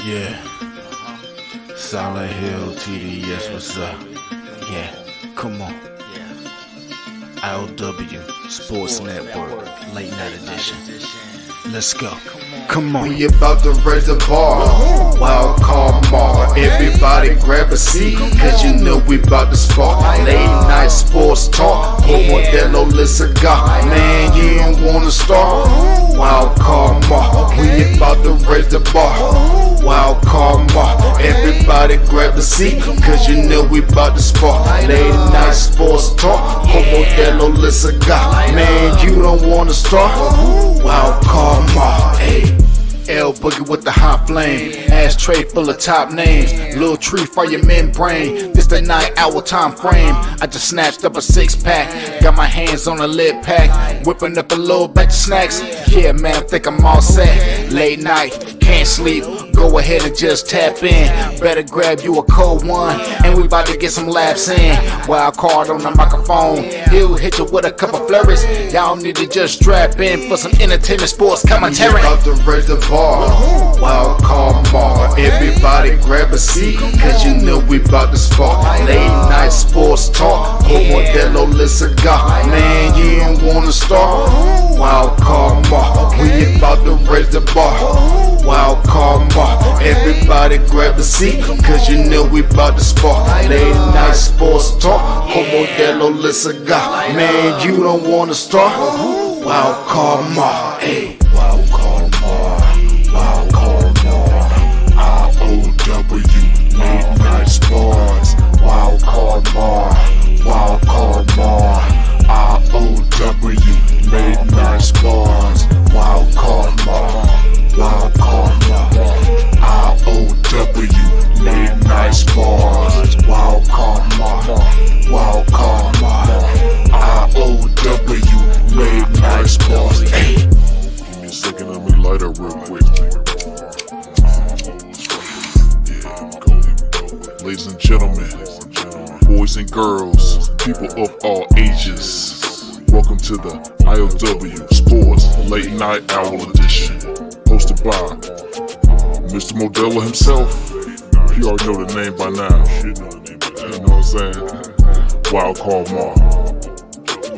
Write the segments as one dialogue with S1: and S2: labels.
S1: Yeah, Solid Hill TDS, what's up? Yeah, come on. I.O.W. Sports Network, late night edition. Let's go. Come on.
S2: We about to raise the bar. Wild card mark. Everybody grab a seat, cause you know we about to spark. Late night sports talk. Modelo Le Cigar. Man, you don't wanna start. Wild card mark. We about to raise the bar. Wild card mark. Everybody grab a seat, cause you know we about to spark. Late night sports talk. Modelo Le Cigar. Man, you don't wanna start. Wild card mark. Hey. L Boogie with the hot flame, ashtray full of top names, little tree for your membrane. This the 9 hour time frame. I just snatched up a 6-pack, got my hands on a lid pack, whipping up a little batch of snacks. Yeah, man, I think I'm all set. Late night, can't sleep. Go ahead and just tap in. Better grab you a cold one, and we about to get some laps in. Wild card on the microphone, he'll hit you with a couple flurries. Y'all need to just strap in for some entertainment sports commentary. We about to raise the bar. Wild card mark. Everybody grab a seat, cause you know we about to spark. Late night sports talk. Modelo Le Cigar. Man, you don't wanna start. Wild card mark. We about to raise the bar. Wild card mark. Everybody grab a seat, cause you know we about to spark. Late night sports talk. Modelo Le Cigar. Man, you don't wanna start. Wild card mark. Hey. Wild card mark. Wild card mark. I.O.W. Late night sports. Wild card mark. Wild card mark. I.O.W. Late night sports. Wild card mark. Wild card mark. I.O.W. Late night sports. Wild card mark. Wild card mark. I.O.W. Late night sports. Hey.
S3: Give me a second, let me light up real quick. Ladies and gentlemen, boys and girls, people of all ages, welcome to the I.O.W. Sports Late Night Hour Edition, hosted by Mr. Modelo himself. You already know the name by now. You know what I'm saying? Wild Card Mark.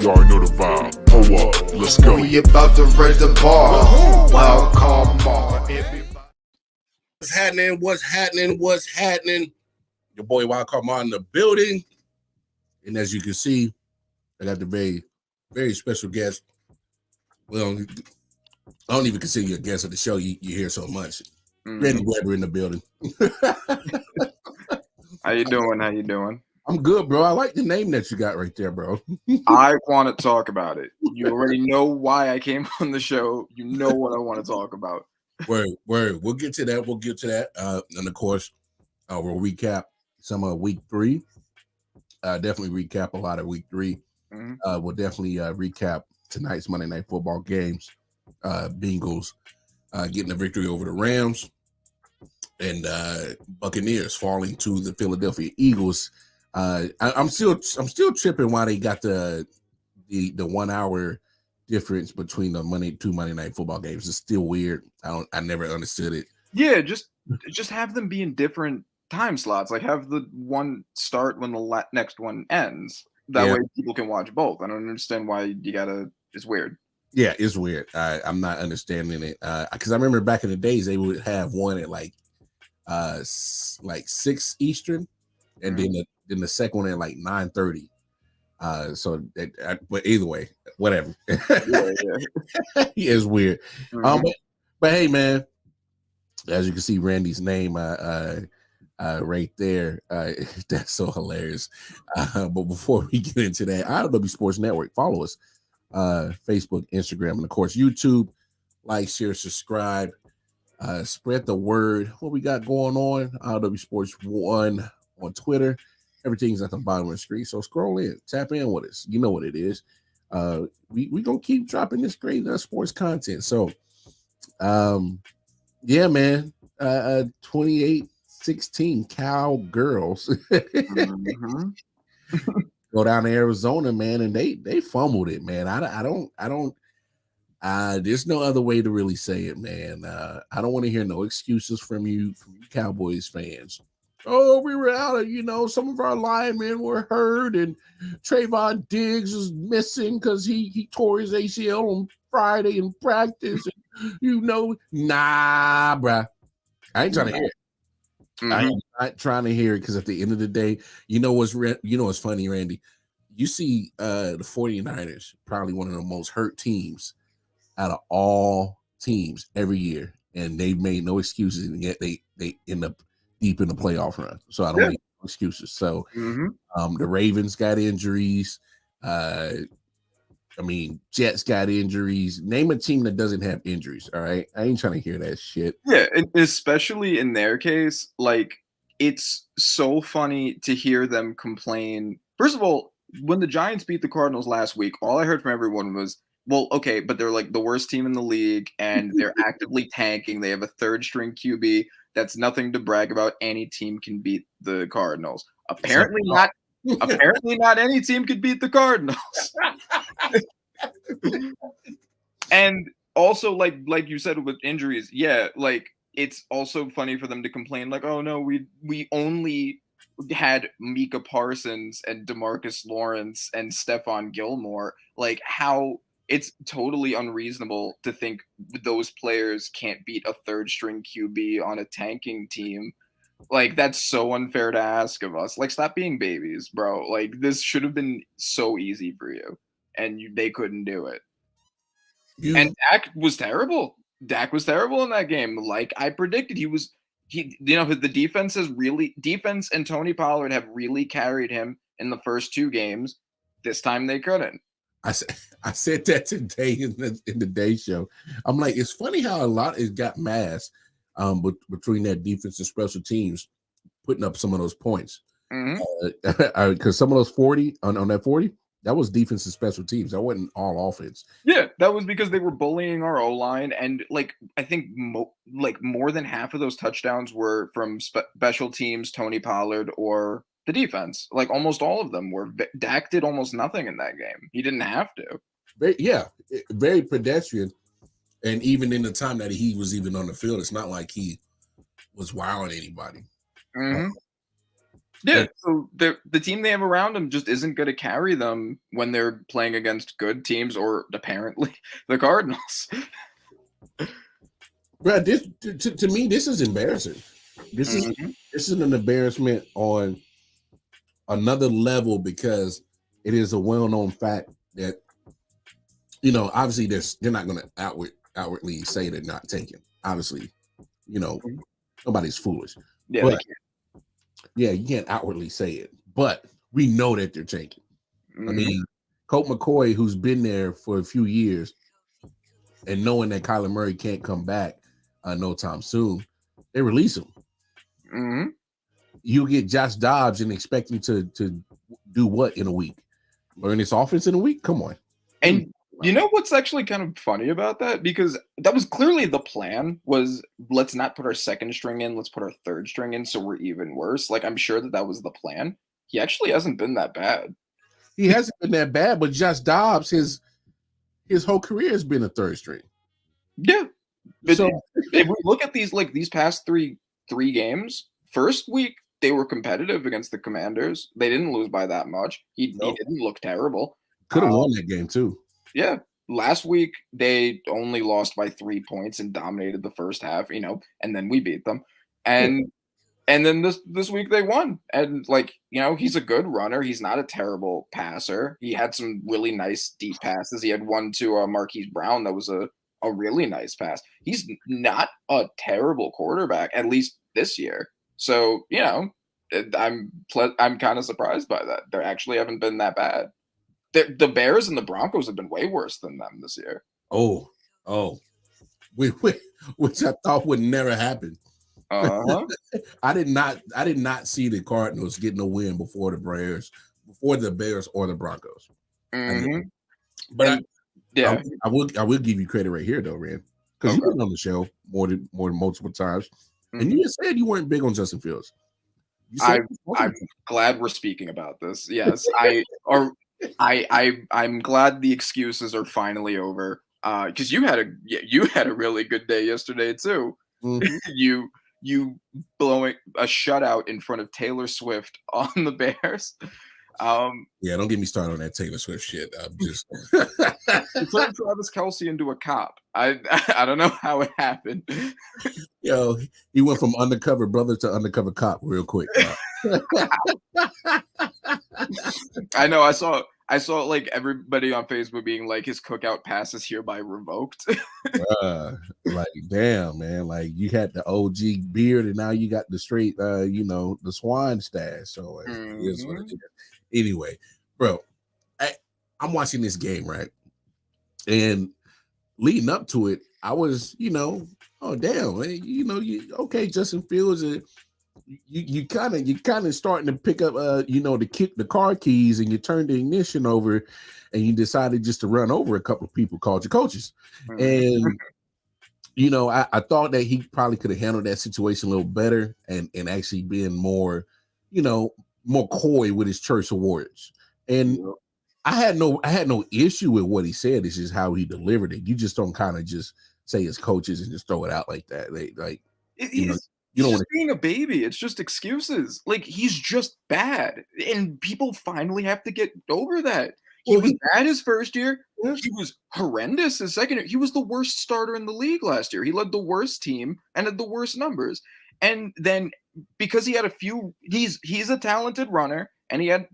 S3: You already know the vibe. Pull up, let's go.
S2: We about to raise the bar. Wild card mark.
S4: What's happening? What's happening? What's happening? Your boy Wild Card Martin in the building. And as you can see, I got the very, very special guest. Well, I don't even consider you a guest of the show. You hear so much. Randy Weber in the building.
S5: How you doing? How you doing?
S4: I'm good, bro. I like the name that you got right there, bro.
S5: I want to talk about it. You already know why I came on the show. You know what I want to talk about.
S4: Word. We'll get to that. And of course, we'll recap some of week 3. Definitely recap a lot of week 3. We'll definitely recap tonight's Monday Night Football games. Bengals getting a victory over the Rams, and Buccaneers falling to the Philadelphia Eagles. I'm still tripping why they got the 1 hour difference between the two Monday Night Football games. It's still weird. I never understood it.
S5: Yeah, just have them be in different time slots. Like have the one start when the next one ends. That way people can watch both. I don't understand why you gotta. It's weird.
S4: Yeah, it's weird. I'm not understanding it because I remember back in the days they would have one at like 6 Eastern, and then the second one at like 9:30. But either way, whatever. Yeah. It's weird. But hey, man, as you can see, Randy's name right there. That's so hilarious. But before we get into that, I.O.W. Sports Network, follow us. Facebook, Instagram, and of course YouTube. Like, share, subscribe, spread the word. What we got going on? I.O.W. Sports 1 on Twitter. Everything's at the bottom of the screen, so scroll in, tap in with us. You know what it is. We gonna keep dropping this great sports content. So yeah, man. 28-16 Cowgirls go down to Arizona, man, and they fumbled it, man. I don't There's no other way to really say it, man. I don't want to hear no excuses from you Cowboys fans. Oh, we were out of, some of our linemen were hurt, and Trayvon Diggs is missing because he tore his ACL on Friday in practice. And, nah, bruh. I ain't trying to hear it. I am not trying to hear it because at the end of the day, what's funny, Randy? You see the 49ers, probably one of the most hurt teams out of all teams every year, and they've made no excuses, and yet they end up deep in the playoff run. So I don't make no excuses. So the Ravens got injuries. Jets got injuries. Name a team that doesn't have injuries. All right, I ain't trying to hear that shit.
S5: Yeah, especially in their case, like it's so funny to hear them complain. First of all, when the Giants beat the Cardinals last week, all I heard from everyone was, well, okay, but they're like the worst team in the league and they're actively tanking. They have a third string QB. That's nothing to brag about. Any team can beat the Cardinals. Apparently not. Apparently not any team could beat the Cardinals. And also, like you said with injuries, yeah, like it's also funny for them to complain, like, oh no, we only had Micah Parsons and DeMarcus Lawrence and Stephon Gilmore. Like how it's totally unreasonable to think those players can't beat a third string QB on a tanking team. Like that's so unfair to ask of us. Like stop being babies, bro. Like this should have been so easy for you, and they couldn't do it. And Dak was terrible. Dak was terrible in that game. Like I predicted, the defense and Tony Pollard have really carried him in the first two games. This time they couldn't.
S4: I said that today in the day show. I'm like, it's funny how a lot it got masked between that defense and special teams putting up some of those points. Because some of those 40 on that 40, that was defense and special teams. That wasn't all offense.
S5: Yeah, that was because they were bullying our O-line, and like I think more than half of those touchdowns were from special teams, Tony Pollard, or the defense. Like almost all of them were. Dak did almost nothing in that game. He didn't have to.
S4: Very pedestrian. And even in the time that he was even on the field, it's not like he was wowing anybody.
S5: Yeah, so the team they have around them just isn't going to carry them when they're playing against good teams, or apparently the Cardinals.
S4: Bro, this to me, this is embarrassing. This is an embarrassment on another level because it is a well-known fact that obviously they're not going to outwardly say they're not taking. Obviously, nobody's foolish.
S5: Yeah,
S4: but, you can't outwardly say it, but we know that they're taking. I mean, Colt McCoy, who's been there for a few years, and knowing that Kyler Murray can't come back no time soon, they release him. You get Josh Dobbs and expect him to do what in a week? Learn this offense in a week? Come on.
S5: And you know what's actually kind of funny about that? Because that was clearly the plan, was let's not put our second string in, let's put our third string in so we're even worse. Like, I'm sure that was the plan. He actually hasn't been that bad.
S4: He hasn't been that bad, but Josh Dobbs, his whole career has been a third string.
S5: Yeah. But so if we look at these past three games, first week, they were competitive against the Commanders. They didn't lose by that much. He didn't look terrible.
S4: Could have won that game too.
S5: Yeah. Last week, they only lost by 3 points and dominated the first half, and then we beat them. And then this week they won. And he's a good runner. He's not a terrible passer. He had some really nice deep passes. He had one to Marquise Brown that was a really nice pass. He's not a terrible quarterback, at least this year. So, I'm kind of surprised by that. They actually haven't been that bad. The Bears and the Broncos have been way worse than them this year.
S4: Which I thought would never happen. I did not see the Cardinals getting a win before the Bears or the Broncos. But I will give you credit right here though, Rand, because you've been on the show more than multiple times, and you just said you weren't big on Justin Fields.
S5: I'm glad we're speaking about this. Yes, I'm glad the excuses are finally over. because you had a really good day yesterday too.
S4: Mhm.
S5: You blowing a shutout in front of Taylor Swift on the Bears.
S4: Yeah, don't get me started on that Taylor Swift shit. I'm just
S5: He turned Travis Kelsey into a cop. I don't know how it happened.
S4: yo, he went from undercover brother to undercover cop real quick.
S5: I know. I saw like everybody on Facebook being like, his cookout pass is hereby revoked.
S4: Like damn, man. Like you had the OG beard and now you got the straight the swan stash. So it is what it is. Anyway, bro, I'm watching this game, right? And leading up to it, I was, oh damn, okay, Justin Fields, you kind of starting to pick up, the car keys, and you turn the ignition over, and you decided just to run over a couple of people called your coaches, and I thought that he probably could have handled that situation a little better, and actually been more, more coy with his church awards, and. I had no issue with what he said. It's just how he delivered it. You just don't kind of just say his coaches and just throw it out like that. You don't want to
S5: being a baby. It's just excuses. Like, he's just bad, and people finally have to get over that. He was bad his first year. He was horrendous his second year. He was the worst starter in the league last year. He led the worst team and had the worst numbers. And then because he had he's a talented runner, and he had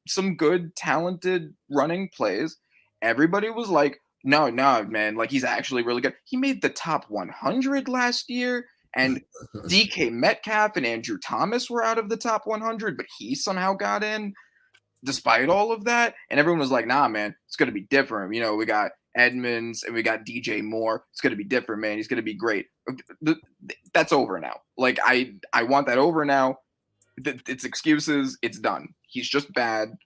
S5: some good, talented running plays. Everybody was like, no, man, like he's actually really good. He made the top 100 last year, and DK Metcalf and Andrew Thomas were out of the top 100, but he somehow got in despite all of that. And everyone was like, nah, man, it's going to be different. We got Edmonds and we got DJ Moore. It's going to be different, man. He's going to be great. That's over now. Like, I want that over now. It's excuses. It's done. He's just bad,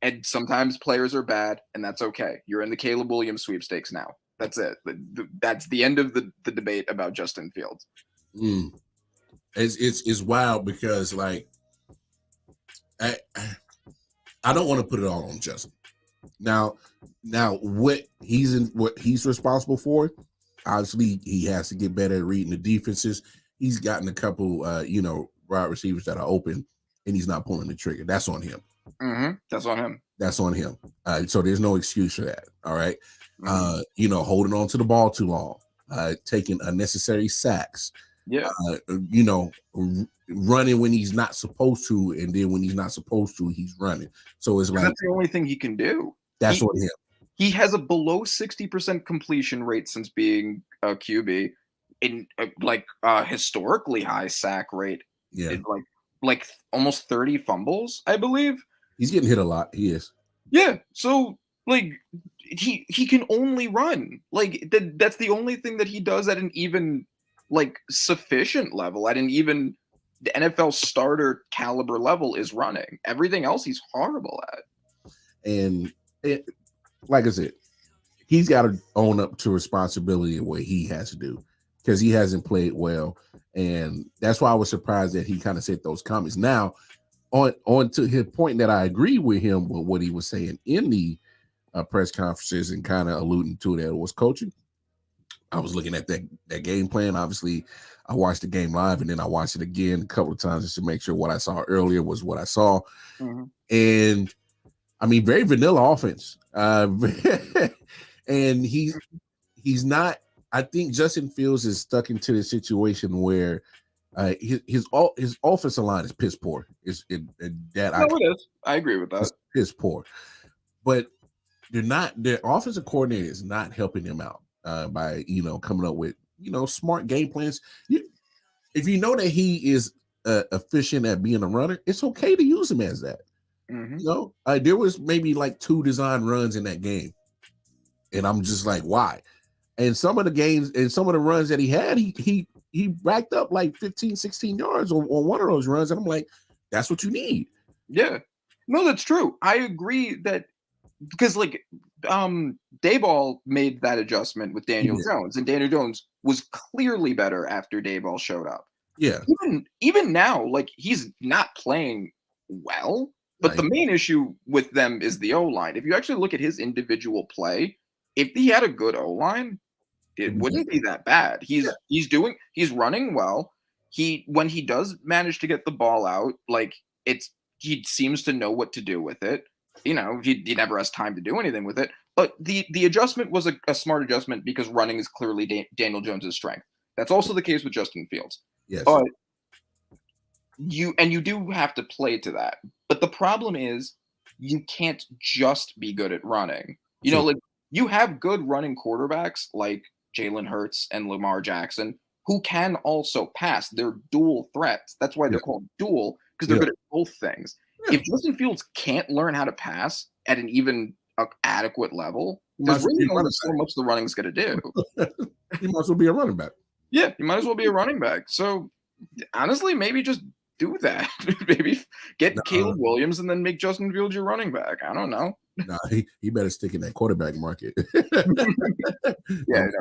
S5: and sometimes players are bad, and that's okay. You're in the Caleb Williams sweepstakes now. That's it. That's the end of the debate about Justin Fields.
S4: It's wild because, like, I don't want to put it all on Justin. Now what he's responsible for, obviously he has to get better at reading the defenses. He's gotten a couple wide receivers that are open, and he's not pulling the trigger. That's on him.
S5: That's on him.
S4: That's on him. So there's no excuse for that. All right. Holding on to the ball too long, taking unnecessary sacks.
S5: Yeah.
S4: Running when he's not supposed to, and then when he's not supposed to, he's running. So it's like
S5: that's the only thing he can do.
S4: That's on him.
S5: He has a below 60% completion rate since being a QB, in historically high sack rate.
S4: Yeah,
S5: like almost 30 fumbles, I believe.
S4: He's getting hit a lot. He is.
S5: Yeah. So like he can only run. Like that's the only thing that he does at an even like sufficient level, at an even the NFL starter caliber level, is running. Everything else he's horrible at.
S4: And like I said, he's got to own up to responsibility in what he has to do, because he hasn't played well. And that's why I was surprised that he kind of said those comments. Now, on to his point that I agree with him with what he was saying in the press conferences and kind of alluding to that it was coaching. I was looking at that game plan. Obviously, I watched the game live, and then I watched it again a couple of times just to make sure what I saw earlier was what I saw. And I mean, very vanilla offense. And he's not. I think Justin Fields is stuck into the situation where his offensive line is piss poor. It is.
S5: I agree with that.
S4: Piss poor, but their offensive coordinator is not helping them out by coming up with smart game plans. If you know that he is efficient at being a runner, it's okay to use him as that. There was maybe like 2 design runs in that game, and I'm just like, why? And some of the games and some of the runs that he had, he racked up like 15, 16 yards on one of those runs. And I'm like, that's what you need.
S5: Yeah. No, that's true. I agree that because like Dayball made that adjustment with Daniel Jones, and Daniel Jones was clearly better after Dayball showed up.
S4: Yeah.
S5: Even now, like he's not playing well, but the main issue with them is the O-line. If you actually look at his individual play, if he had a good O-line, it wouldn't be that bad. He's running well. When he does manage to get the ball out, like he seems to know what to do with it. You know, he never has time to do anything with it. But the adjustment was a smart adjustment because running is clearly Daniel Jones's strength. That's also the case with Justin Fields.
S4: Yes.
S5: But you do have to play to that. But the problem is you can't just be good at running. You know, like you have good running quarterbacks like Jalen Hurts and Lamar Jackson who can also pass. They're dual threats. That's why they're called dual, because they're good at both things. If Justin Fields can't learn how to pass at an even adequate level, there's really only so much the running's going to do.
S4: He might as well be a running back.
S5: Yeah, you might as well be a running back. So honestly, maybe just do that. Maybe get Caleb Williams and then make Justin Fields your running back. I don't know.
S4: Nah, he better stick in that quarterback market.
S5: Yeah, no,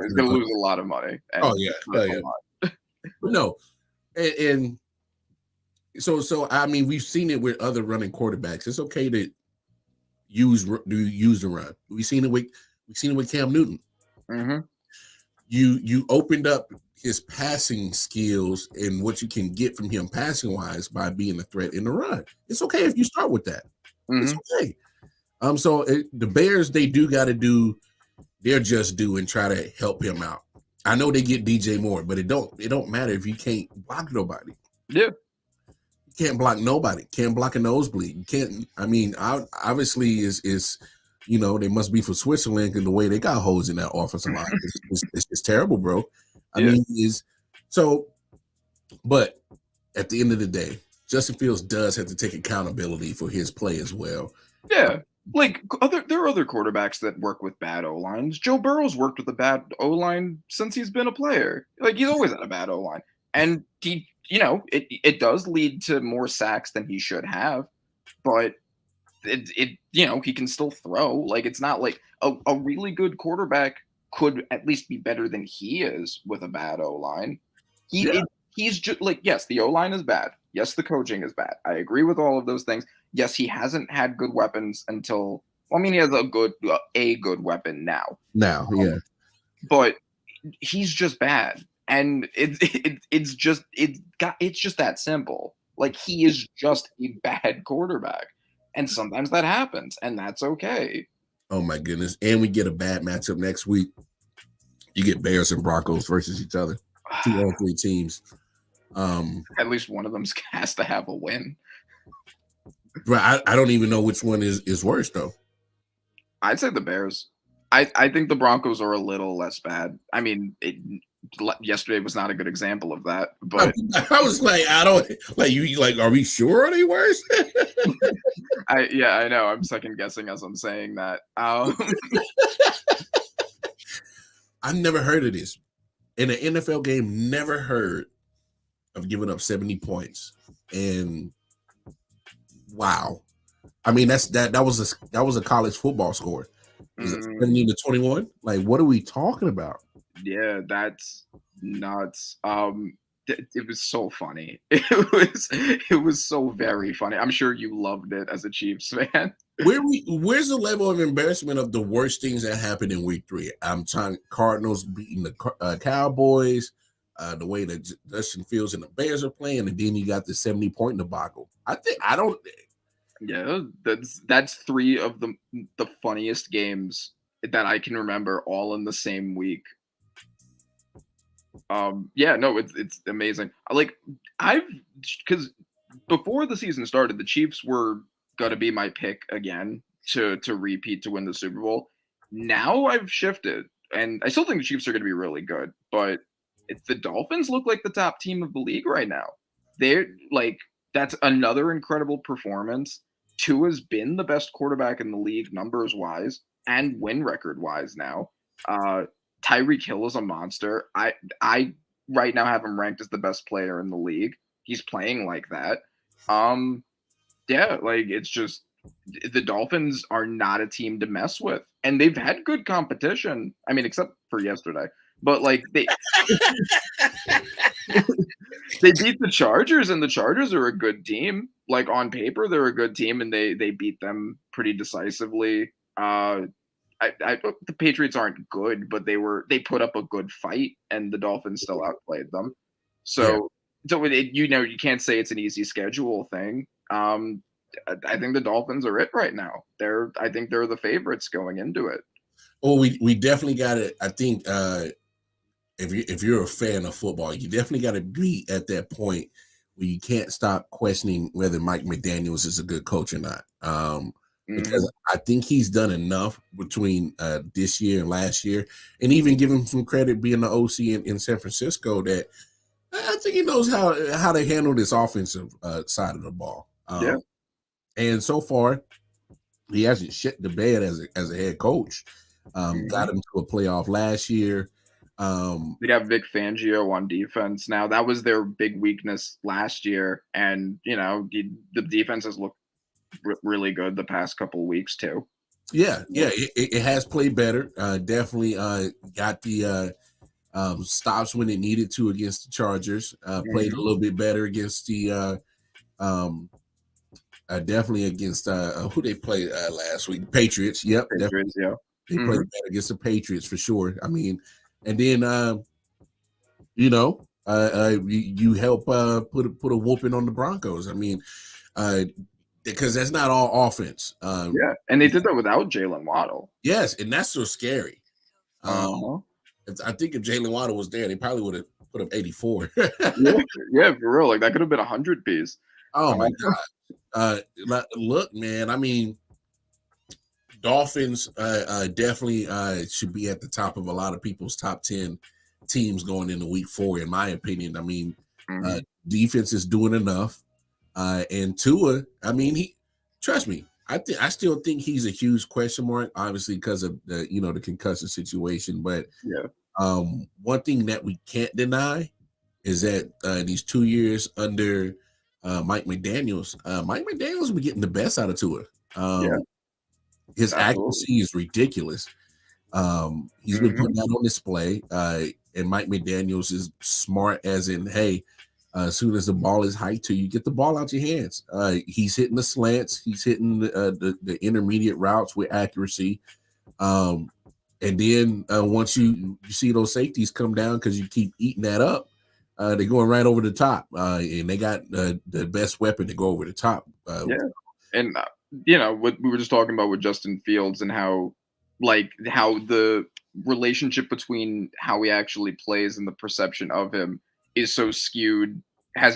S5: he's going to lose a lot of money.
S4: Oh yeah. No, and so I mean, we've seen it with other running quarterbacks. It's okay to use the run. We've seen it with Cam Newton.
S5: Mm-hmm.
S4: You opened up his passing skills and what you can get from him passing wise by being a threat in the run. It's okay if you start with that. Mm-hmm. It's okay. So the Bears, they do got to do their just due and try to help him out. I know they get DJ Moore, but it don't matter if you can't block nobody.
S5: Yeah.
S4: You can't block nobody. Can't block a nosebleed. You can't. I mean, obviously is you know, they must be from Switzerland because the way they got holes in that offensive line. It's terrible, bro. I mean, but at the end of the day, Justin Fields does have to take accountability for his play as well.
S5: Yeah. Like there are other quarterbacks that work with bad O-lines. Joe Burrow's worked with a bad O-line since he's been a player. Like he's always had a bad O-line. And he, you know, it does lead to more sacks than he should have, but it you know, he can still throw. Like it's not like a really good quarterback could at least be better than he is with a bad O-line. He's just like, yes, the O-line is bad. Yes, the coaching is bad. I agree with all of those things. Yes, he hasn't had good weapons until. Well, I mean, he has a good weapon now. But he's just bad, and it's just that simple. Like he is just a bad quarterback, and sometimes that happens, and that's okay.
S4: Oh my goodness! And we get a bad matchup next week. You get Bears and Broncos versus each other. 2 or 3 teams.
S5: At least one of them has to have a win.
S4: But I don't even know which one is worse though.
S5: I'd say the Bears. I think the Broncos are a little less bad. I mean, yesterday was not a good example of that. But
S4: I was like, I don't like you. Like, are we sure are they worse?
S5: I know. I'm second guessing as I'm saying that.
S4: I've never heard of this in an NFL game. Never heard of giving up 70 points. And wow, I mean that was a college football score. Is it 70 to 21? Like, what are we talking about?
S5: Yeah, that's nuts. It was so funny. It was so very funny. I'm sure you loved it as a Chiefs fan.
S4: Where's the level of embarrassment of the worst things that happened in week 3? I'm talking Cardinals beating the Cowboys, the way that Justin Fields and the Bears are playing, and then you got the 70-point debacle.
S5: Yeah, that's 3 of the funniest games that I can remember, all in the same week. It's amazing. Like because before the season started, the Chiefs were gonna be my pick again to repeat to win the Super Bowl. Now I've shifted, and I still think the Chiefs are gonna be really good, but the Dolphins look like the top team of the league right now. They're like, that's another incredible performance. Tua's been the best quarterback in the league numbers wise and win record wise now. Tyreek Hill is a monster. I right now have him ranked as the best player in the league. He's playing like that. Like it's just the Dolphins are not a team to mess with, and they've had good competition. I mean, except for yesterday, but like they beat the Chargers, and the Chargers are a good team. Like on paper, they're a good team, and they beat them pretty decisively. the Patriots aren't good, but they put up a good fight, and the Dolphins still outplayed them. So, you can't say it's an easy schedule thing. I think the Dolphins are it right now. I think they're the favorites going into it.
S4: Well, we definitely got it. I think if you're a fan of football, you definitely got to be at that point where you can't stop questioning whether Mike McDaniels is a good coach or not. Because I think he's done enough between this year and last year, and even give him some credit being the OC in San Francisco, that I think he knows how to handle this offensive side of the ball. And so far, he hasn't shit the bed as a head coach. Got him to a playoff last year.
S5: They got Vic Fangio on defense now. That was their big weakness last year, and the defense has looked really good the past couple of weeks too.
S4: It has played better. Definitely got the stops when it needed to against the Chargers. Played a little bit better against the definitely against who they played last week, Patriots. Yep,
S5: Patriots,
S4: definitely. They played better against the Patriots for sure. I mean, and then you help put a whooping on the Broncos. I mean, because that's not all offense.
S5: And they did that without Jalen Waddle.
S4: Yes, and that's so scary. I think if Jalen Waddle was there, they probably would have put up 84.
S5: yeah, for real. Like that could have been 100 piece.
S4: Oh my god! Look, man. I mean, Dolphins definitely should be at the top of a lot of people's top 10 teams going into Week 4, in my opinion. I mean, defense is doing enough. And Tua, I mean, trust me, I still think he's a huge question mark, obviously because of the concussion situation. But one thing that we can't deny is that these 2 years under Mike McDaniels been getting the best out of Tua. His accuracy is ridiculous. He's been putting that on display. And Mike McDaniels is smart, as in, hey, as soon as the ball is hiked to you, get the ball out your hands. He's hitting the slants. He's hitting the intermediate routes with accuracy. And then once you see those safeties come down because you keep eating that up, they're going right over the top. And they got the best weapon to go over the top.
S5: And what we were just talking about with Justin Fields and how the relationship between how he actually plays and the perception of him has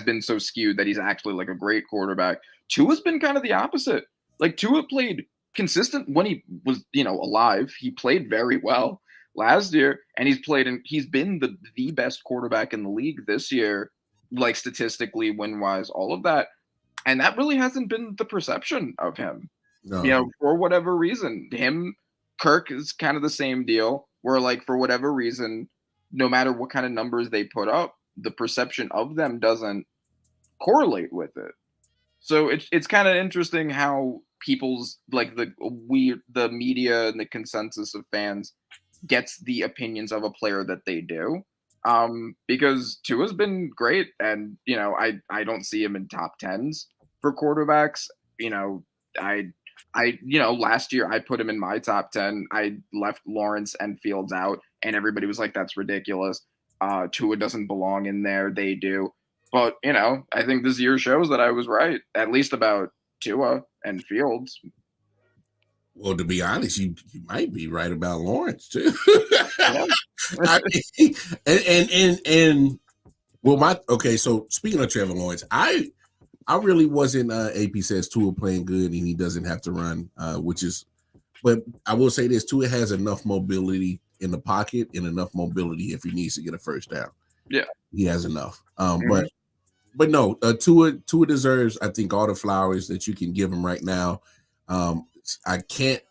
S5: been so skewed that he's actually like a great quarterback. Tua's been kind of the opposite. Like Tua played consistent when he was, alive. He played very well last year, and he's been the best quarterback in the league this year, like statistically, win-wise, all of that. And that really hasn't been the perception of him. No. For whatever reason. Kirk is kind of the same deal, where like for whatever reason, no matter what kind of numbers they put up, the perception of them doesn't correlate with it. So it's kind of interesting how people's the media and the consensus of fans gets the opinions of a player that they do. Because Tua's been great, and I don't see him in top 10s for quarterbacks. Last year I put him in my top 10. I left Lawrence and Fields out, and everybody was like, that's ridiculous. Tua doesn't belong in there. They do. But, I think this year shows that I was right, at least about Tua and Fields.
S4: Well, to be honest, you might be right about Lawrence too. So speaking of Trevor Lawrence, I really wasn't AP says Tua playing good and he doesn't have to run, but I will say this: Tua has enough mobility in the pocket and enough mobility if he needs to get a first down.
S5: Yeah,
S4: he has enough. But no, Tua deserves, I think, all the flowers that you can give him right now. I can't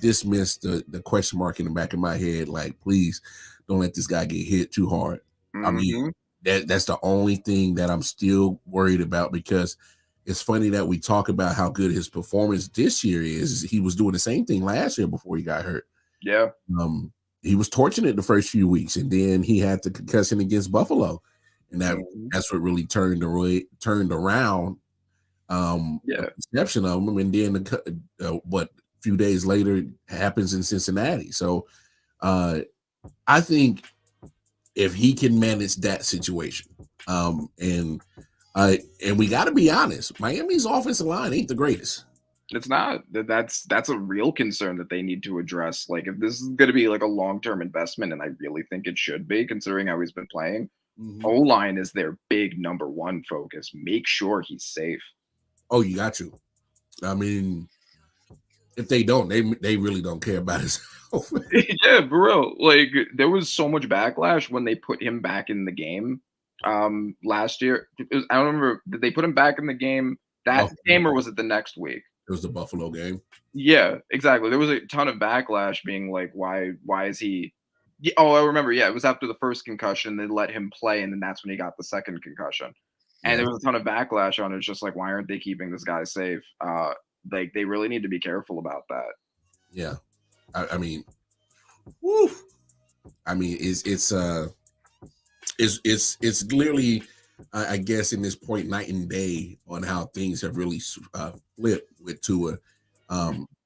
S4: dismiss the question mark in the back of my head. Like, please don't let this guy get hit too hard. I mean, that's the only thing that I'm still worried about, because it's funny that we talk about how good his performance this year is. He was doing the same thing last year before he got hurt.
S5: Yeah.
S4: He was torching it the first few weeks, and then he had the concussion against Buffalo, and that's what really turned around the perception of him. And then few days later, it happens in Cincinnati. So I think if he can manage that situation, and we got to be honest, Miami's offensive line ain't the greatest.
S5: It's not. That's a real concern that they need to address. Like, if this is going to be like a long-term investment, and I really think it should be, considering how he's been playing, O-line is their big number one focus. Make sure he's safe.
S4: Oh, you got to. I mean, if they don't, they really don't care about his health.
S5: Yeah, for real. Like, there was so much backlash when they put him back in the game last year. I don't remember, did they put him back in the game that game, or was it the next week?
S4: It was the Buffalo game.
S5: Yeah, exactly. There was a ton of backlash being like, why is he? Oh, I remember. Yeah, it was after the first concussion. They let him play, and then that's when he got the second concussion. And there was a ton of backlash on it. It's just like, why aren't they keeping this guy safe? Like, they really need to be careful about that.
S4: Yeah, I mean, woo. I mean, it's literally, I guess, in this point, night and day on how things have really flipped with Tua,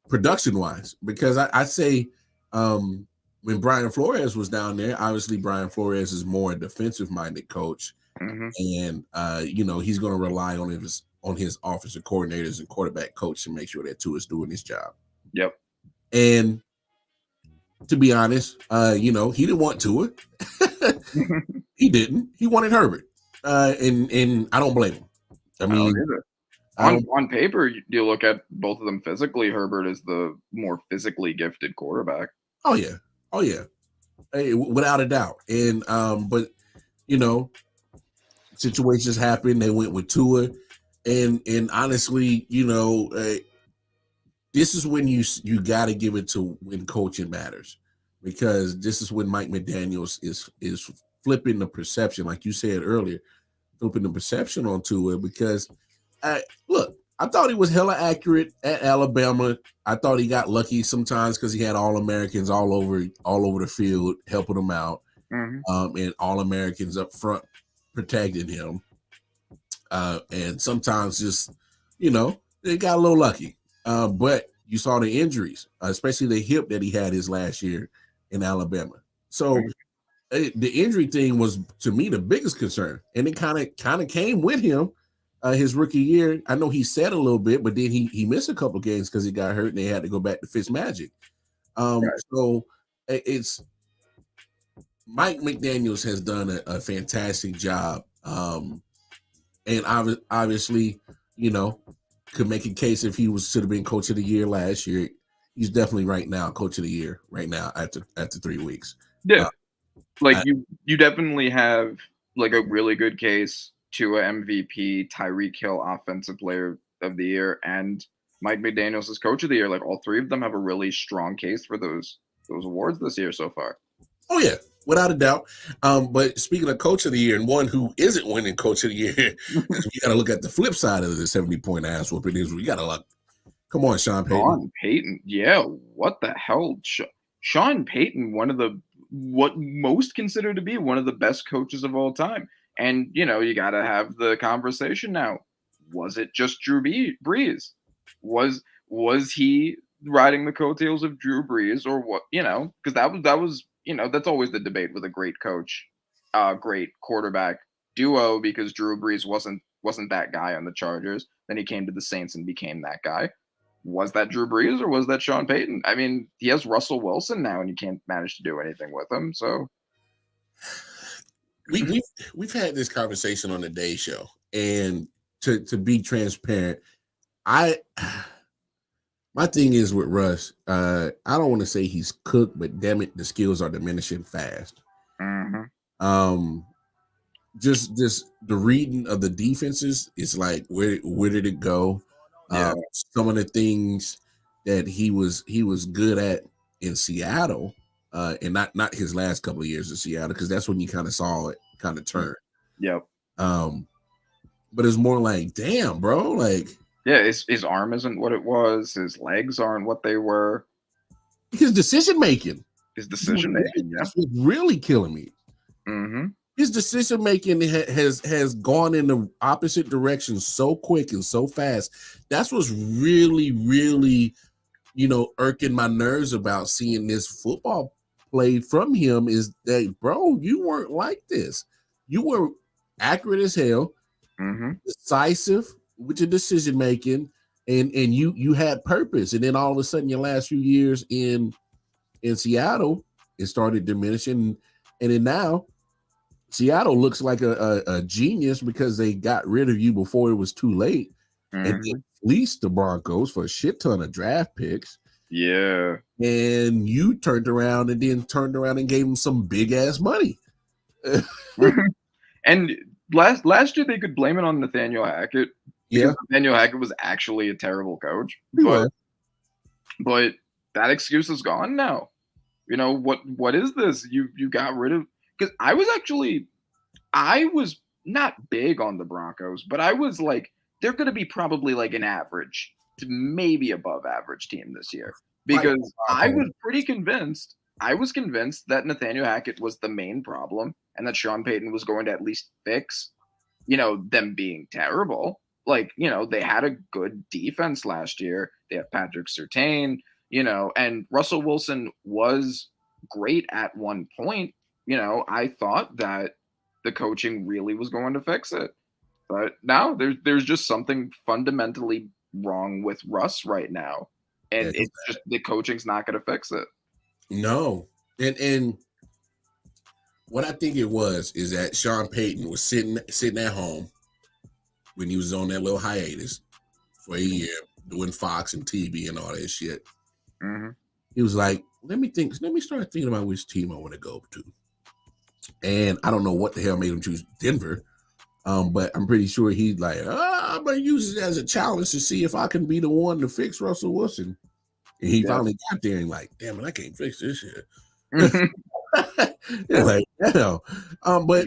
S4: production wise. Because I say, when Brian Flores was down there, obviously Brian Flores is more a defensive minded coach, and he's going to rely on his offensive coordinators and quarterback coach to make sure that Tua is doing his job.
S5: Yep.
S4: And to be honest, he didn't want Tua. He didn't. He wanted Herbert. And I don't blame him. I mean,
S5: on paper, you look at both of them physically, Herbert is the more physically gifted quarterback.
S4: Oh yeah. Hey, without a doubt. And but situations happen. They went with Tua, and honestly, this is when you got to give it to when coaching matters, because this is when Mike McDaniels is flipping the perception, like you said earlier, flipping the perception on Tua. Because I thought he was hella accurate at Alabama. I thought he got lucky sometimes because he had All-Americans all over the field helping him out, and All-Americans up front protecting him. And sometimes just, they got a little lucky. But you saw the injuries, especially the hip that he had his last year in Alabama. So the injury thing was, to me, the biggest concern. And it kind of came with him his rookie year. I know he said a little bit, but then he missed a couple games because he got hurt and they had to go back to Fitzmagic. So it's Mike McDaniels has done a fantastic job. And obviously, could make a case if he should have been coach of the year last year. He's definitely right now coach of the year right now after 3 weeks.
S5: Yeah. You definitely have like a really good case to a MVP, Tyreek Hill offensive player of the year, and Mike McDaniels is coach of the year. Like, all three of them have a really strong case for those awards this year so far.
S4: Oh yeah, without a doubt. But speaking of coach of the year, and one who isn't winning coach of the year, you got to look at the flip side of the 70-point ass whooping. Is we got to look. Come on, Sean Payton.
S5: Sean Payton, yeah. What the hell, Sean Payton, what most consider to be one of the best coaches of all time. And, you got to have the conversation now. Was it just Drew Brees? Was he riding the coattails of Drew Brees, or what? Because that was that's always the debate with a great coach, great quarterback duo, because Drew Brees wasn't that guy on the Chargers. Then he came to the Saints and became that guy. Was that Drew Brees or was that Sean Payton? I mean, he has Russell Wilson now, and you can't manage to do anything with him. So
S4: we've had this conversation on the Day Show, and to be transparent, my thing is with Russ, I don't want to say he's cooked, but damn it, the skills are diminishing fast. Just the reading of the defenses is like, where did it go? Yeah. Some of the things that he was good at in Seattle, and not his last couple of years in Seattle, because that's when you kind of saw it kind of turn.
S5: Yep.
S4: But it's more like, damn, bro, like,
S5: yeah, his arm isn't what it was. His legs aren't what they were.
S4: His decision making.
S5: That's
S4: what's really killing me. His decision making has gone in the opposite direction so quick and so fast. That's what's really, really irking my nerves about seeing this football play from him is that, bro, you weren't like this. You were accurate as hell, decisive with your decision making, and you had purpose. And then all of a sudden, your last few years in Seattle, it started diminishing, and then now Seattle looks like a genius because they got rid of you before it was too late, and they fleeced the Broncos for a shit ton of draft picks.
S5: Yeah,
S4: and you turned around and gave them some big ass money.
S5: And last year they could blame it on Nathaniel Hackett.
S4: Yeah,
S5: Nathaniel Hackett was actually a terrible coach,
S4: but
S5: that excuse is gone now. What is this? You got rid of, because I was not big on the Broncos, but I was like, they're going to be probably like an average to maybe above average team this year, because I was pretty convinced. I was convinced that Nathaniel Hackett was the main problem and that Sean Payton was going to at least fix, them being terrible. Like, they had a good defense last year. They have Patrick Surtain, and Russell Wilson was great at one point. I thought that the coaching really was going to fix it. But now there's just something fundamentally wrong with Russ right now. And it's just the coaching's not going to fix it.
S4: No. And what I think it was is that Sean Payton was sitting at home when he was on that little hiatus for a year doing Fox and TV and all that shit. He was like, let me start thinking about which team I want to go to. And I don't know what the hell made him choose Denver. But I'm pretty sure he's like, I'm going to use it as a challenge to see if I can be the one to fix Russell Wilson. And he finally got there and like, damn it, I can't fix this shit. Like, but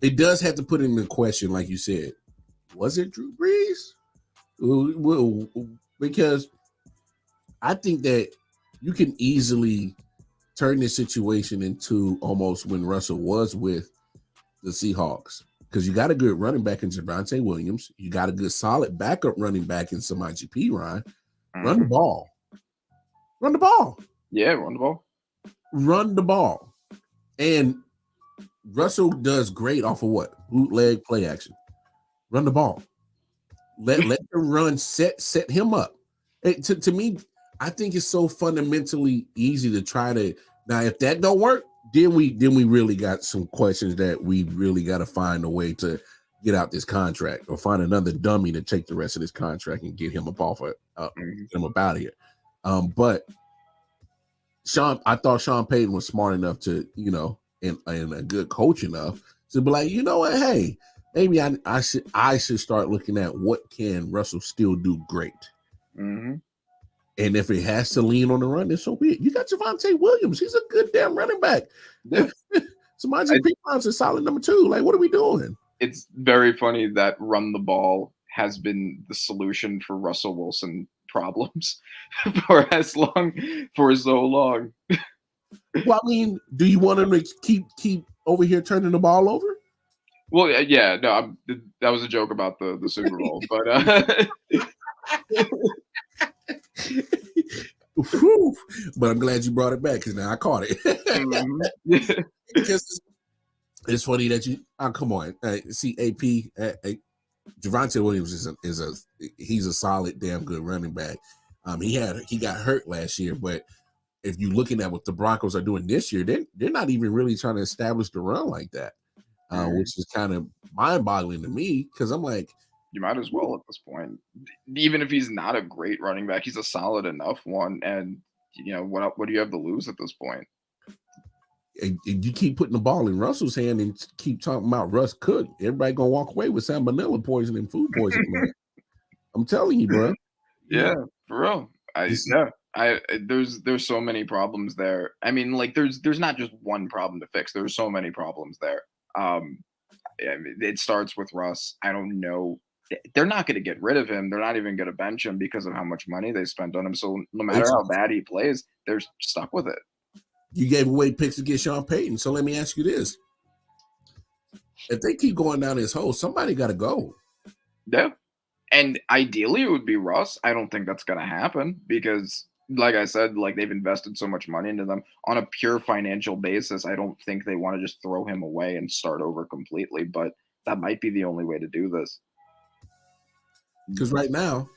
S4: it does have to put into question, like you said, was it Drew Brees? Well, because I think that you can easily turn this situation into almost when Russell was with the Seahawks. Because you got a good running back in Javonte Williams. You got a good solid backup running back in Samaje Perine. Run the ball. Run the ball.
S5: Yeah, run the ball.
S4: Run the ball. And Russell does great off of what? Bootleg play action. Run the ball. Let him run, set him up. To me, I think it's so fundamentally easy to try to. Now, if that don't work, then we really got some questions that we really got to find a way to get out this contract or find another dummy to take the rest of this contract and get him get him up out of here. But I thought Sean Payton was smart enough to, and a good coach enough to be like, you know what, hey, maybe I should start looking at what can Russell still do great. And if it has to lean on the run, then so be it. You got Javonte Williams. He's a good damn running back. Samaje Perine's a solid number 2. Like, what are we doing?
S5: It's very funny that run the ball has been the solution for Russell Wilson problems for so long.
S4: Well, I mean, do you want him to keep over here turning the ball over?
S5: Well, yeah, no, that was a joke about the Super Bowl, but
S4: but I'm glad you brought it back because now I caught it. Because it's funny that you come on. See, AP Javonte Williams he's a solid, damn good running back. He got hurt last year, but if you're looking at what the Broncos are doing this year, they're not even really trying to establish the run like that, which is kind of mind-boggling to me because I'm like,
S5: you might as well at this point. Even if he's not a great running back, he's a solid enough one. And what do you have to lose at this point?
S4: You keep putting the ball in Russell's hand and keep talking about Russ Cook. Everybody gonna walk away with salmonella poisoning and food poisoning. I'm telling you, bro.
S5: Yeah, for real. There's so many problems there. I mean, like there's not just one problem to fix. There's so many problems there. It starts with Russ. I don't know. They're not going to get rid of him. They're not even going to bench him because of how much money they spent on him. So no matter how bad he plays, they're stuck with it.
S4: You gave away picks to get Sean Payton. So let me ask you this. If they keep going down this hole, somebody got to go.
S5: Yeah. And ideally it would be Russ. I don't think that's going to happen because like I said, like they've invested so much money into them on a pure financial basis. I don't think they want to just throw him away and start over completely, but that might be the only way to do this.
S4: Because right now,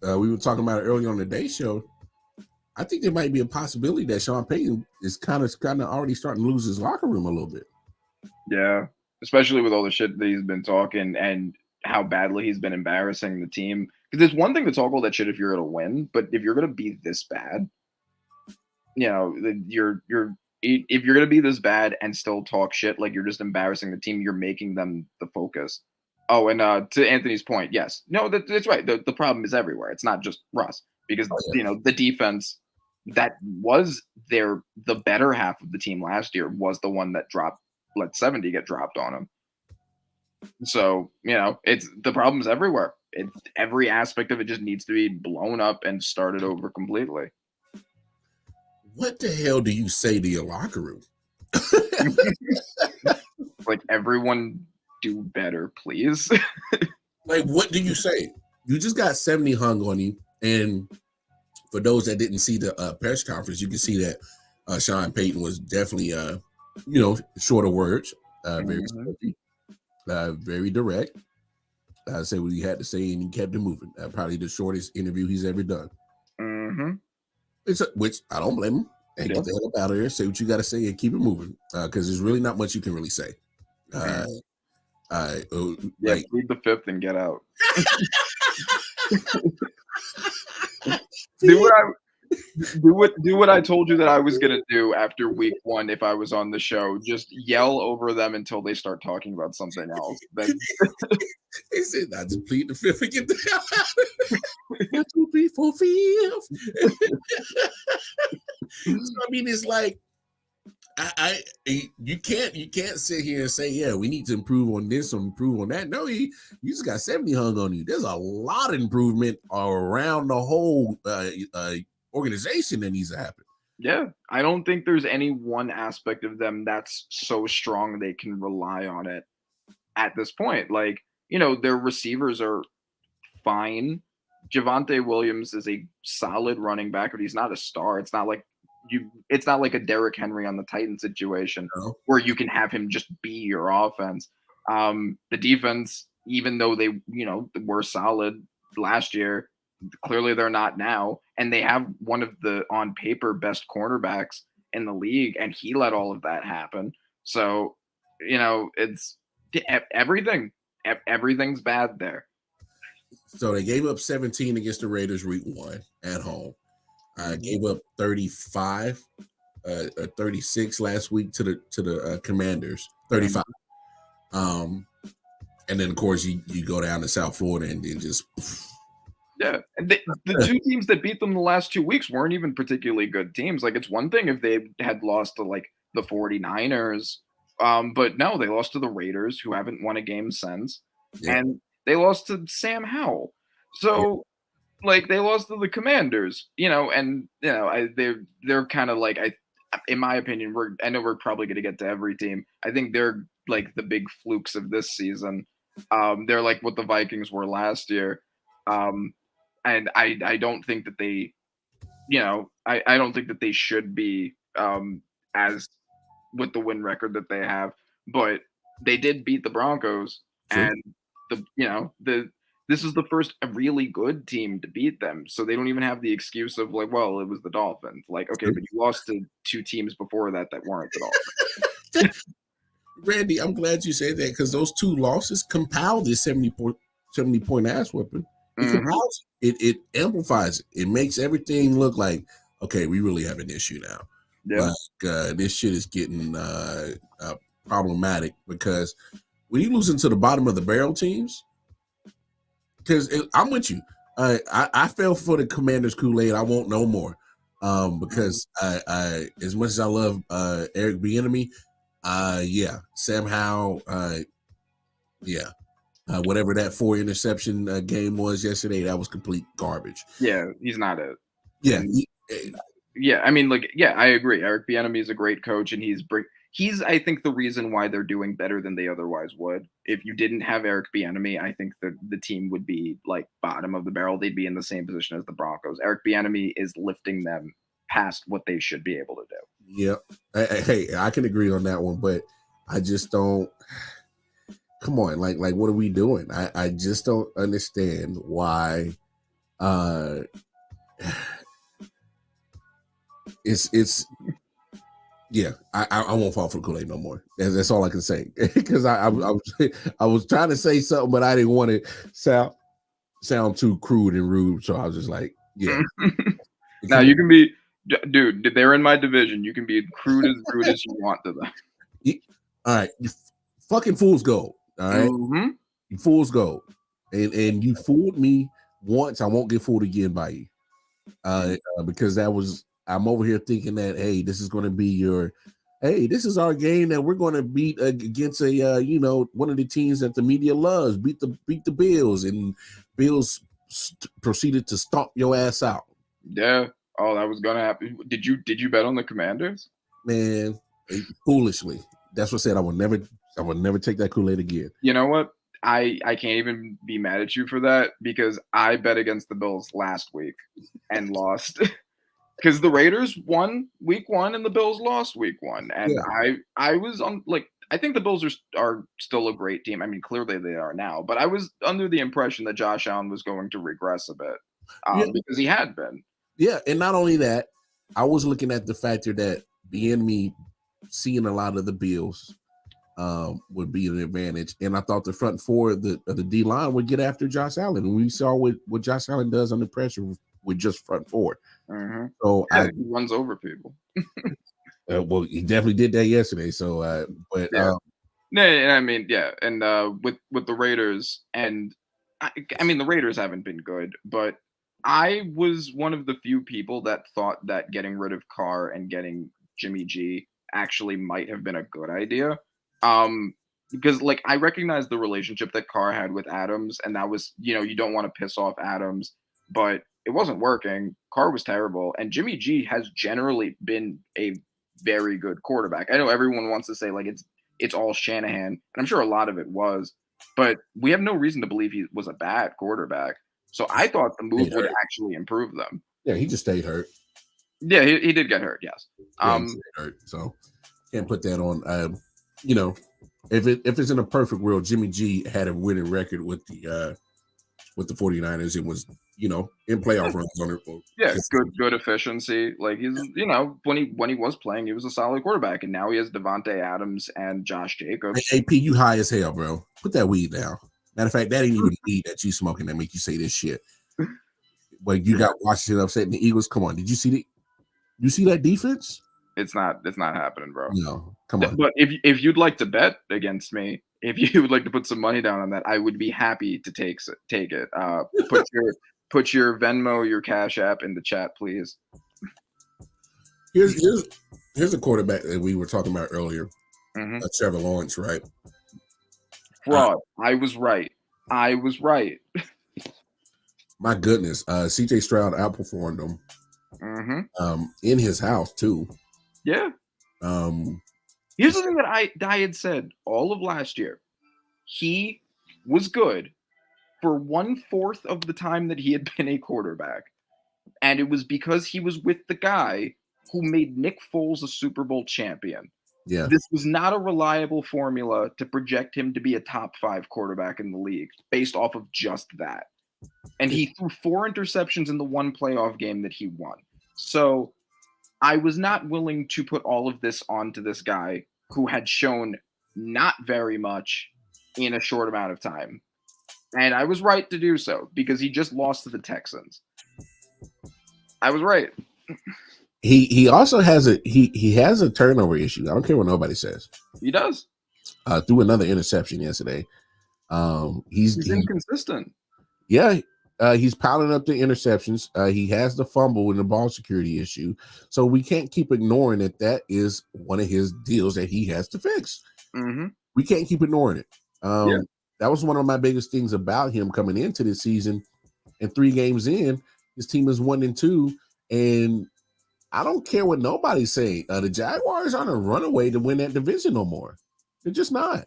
S4: we were talking about it earlier on the day show. I think there might be a possibility that Sean Payton is kind of already starting to lose his locker room a little bit.
S5: Yeah, especially with all the shit that he's been talking and how badly he's been embarrassing the team. Because it's one thing to talk all that shit if you're going to win, but if you're going to be this bad, you know, if you're going to be this bad and still talk shit, like you're just embarrassing the team, you're making them the focus. Oh, and to Anthony's point, yes, no, that's right. The problem is everywhere. It's not just Russ, because you know the defense that was the better half of the team last year was the one that let 70 get dropped on him. So, you know, it's the problem's everywhere. Every aspect of it just needs to be blown up and started over completely.
S4: What the hell do you say to your locker room?
S5: Like, everyone do better, please.
S4: Like, what do you say? You just got 70 hung on you. And for those that didn't see the press conference, you can see that Sean Payton was definitely, short of words, very spicy, very direct. Said what he had to say, and he kept it moving. Probably the shortest interview he's ever done. Which I don't blame him. And get the hell up out of here. Say what you got to say and keep it moving. Because there's really not much you can really say.
S5: Plead the fifth and get out. Do what I told you that I was gonna do after week 1 if I was on the show. Just yell over them until they start talking about something else.
S4: They said, "I just plead the fifth and get the hell out." 1, 2, 3, 4, 5. So I mean, it's like you can't sit here and say, yeah, we need to improve on this or improve on that. No, you just got 70 hung on you. There's a lot of improvement around the whole organization that needs to happen.
S5: Yeah, I don't think there's any one aspect of them that's so strong they can rely on it at this point. Like, you know, their receivers are fine. Javonte Williams is a solid running back, but he's not a star. It's not like a Derrick Henry on the Titans situation where you can have him just be your offense. The defense, even though they, were solid last year, clearly they're not now. And they have one of the, on paper, best cornerbacks in the league, and he let all of that happen. So, it's everything. Everything's bad there.
S4: So they gave up 17 against the Raiders week 1 at home. Gave up 35, 36 last week to the Commanders, 35. And then of course you go down to South Florida and then just
S5: and the two teams that beat them the last 2 weeks weren't even particularly good teams. Like, it's one thing if they had lost to like the 49ers, but no, they lost to the Raiders, who haven't won a game since, and they lost to Sam Howell. So. Like, they lost to the Commanders, and they're kind of like, in my opinion, I know we're probably going to get to every team. I think they're like the big flukes of this season. They're like what the Vikings were last year, and I don't think that they, I don't think that they should be as with the win record that they have, but they did beat the Broncos, and this is the first really good team to beat them. So they don't even have the excuse of like, well, it was the Dolphins. Like, okay, but you lost to 2 teams before that weren't the Dolphins.
S4: Randy, I'm glad you said that, because those 2 losses compiled this 70-point ass whooping. It amplifies it. It makes everything look like, okay, we really have an issue now. Yeah. Like, this shit is getting problematic, because when you lose into the bottom of the barrel teams, because I'm with you. I fell for the Commanders Kool-Aid. I won't no more. Because I as much as I love Eric Bieniemy, Sam Howell, whatever that 4 interception game was yesterday, that was complete garbage.
S5: Yeah, he's not it.
S4: Yeah.
S5: I mean, I agree. Eric Bieniemy is a great coach, and he's, I think, the reason why they're doing better than they otherwise would. If you didn't have Eric Bieniemy, I think the team would be like bottom of the barrel. They'd be in the same position as the Broncos. Eric Bieniemy is lifting them past what they should be able to do.
S4: Yeah. Hey, I can agree on that one, but I just don't. Come on, like what are we doing? I just don't understand why. It's yeah. I won't fall for the Kool-Aid no more. That's all I can say, because I was trying to say something, but I didn't want to sound too crude and rude, so I was just like, yeah.
S5: Now you can be, dude. They're in my division. You can be crude as rude as you want to them.
S4: All right, you fucking fool's gold. All right, you fool's gold, and you fooled me once. I won't get fooled again by you, because I'm over here thinking that, hey, this is going to be this is our game that we're going to beat against a one of the teams that the media loves. Beat the Bills, and Bills proceeded to stomp your ass out.
S5: Yeah. Oh, that was gonna happen. Did you bet on the Commanders?
S4: Man, foolishly. That's what I said. I would never take that Kool-Aid again.
S5: You know what? I can't even be mad at you for that, because I bet against the Bills last week and lost. Because the Raiders won week 1 and the Bills lost week 1. And yeah. I was on, like, I think the Bills are still a great team. I mean, clearly they are now, but I was under the impression that Josh Allen was going to regress a bit because he had been. Yeah,
S4: and not only that, I was looking at the factor that me seeing a lot of the Bills would be an advantage, and I thought the front four of the D line would get after Josh Allen, and we saw what Josh Allen does under pressure with just front four.
S5: Mm-hmm.
S4: So
S5: he runs over people.
S4: Well, he definitely did that yesterday. So, but
S5: yeah. I mean, yeah, and with the Raiders, and I mean the Raiders haven't been good, but I was one of the few people that thought that getting rid of Carr and getting Jimmy G actually might have been a good idea. Because like I recognize the relationship that Carr had with Adams, and that was, you don't want to piss off Adams, but it wasn't working. Carr was terrible, and Jimmy G has generally been a very good quarterback. I know everyone wants to say like it's all Shanahan, and I'm sure a lot of it was, but we have no reason to believe he was a bad quarterback. So I thought the move would actually improve them.
S4: Yeah, he just stayed hurt.
S5: Yeah, he did get hurt. Yes.
S4: He stayed hurt, so can't put that on. If it's in a perfect world, Jimmy G had a winning record with the 49ers and was in playoff runs on it.
S5: Yeah, good efficiency. Like he's when he was playing, he was a solid quarterback, and now he has Devontae Adams and Josh Jacobs.
S4: Hey, AP, you high as hell, bro. Put that weed down. Matter of fact, that ain't even weed that you smoking that make you say this shit. But you got Washington upsetting the Eagles. Come on, did you see that defense?
S5: It's not happening, bro.
S4: No, come on.
S5: But if you'd like to bet against me, if you would like to put some money down on that, I would be happy to take it. Put your Venmo, your Cash App in the chat, please.
S4: Here's a quarterback that we were talking about earlier. Trevor Lawrence, right?
S5: Fraud. I was right.
S4: My goodness, CJ Stroud outperformed him. In his house too.
S5: Yeah. Here's the thing that I had said all of last year. He was good for 1/4 of the time that he had been a quarterback, and it was because he was with the guy who made Nick Foles a Super Bowl champion.
S4: Yeah.
S5: This was not a reliable formula to project him to be a top 5 quarterback in the league based off of just that. And he threw 4 interceptions in the one playoff game that he won. So I was not willing to put all of this onto this guy who had shown not very much in a short amount of time. And I was right to do so because he just lost to the Texans. I was right.
S4: He also has he has a turnover issue. I don't care what nobody says.
S5: He does.
S4: Threw another interception yesterday. He's
S5: inconsistent.
S4: Yeah, he's piling up the interceptions. He has the fumble and the ball security issue. So we can't keep ignoring that is one of his deals that he has to fix. We can't keep ignoring it. That was one of my biggest things about him coming into this season. And 3 games in, his team is 1-2, and I don't care what nobody's saying. The Jaguars aren't a runaway to win that division no more. They're just not.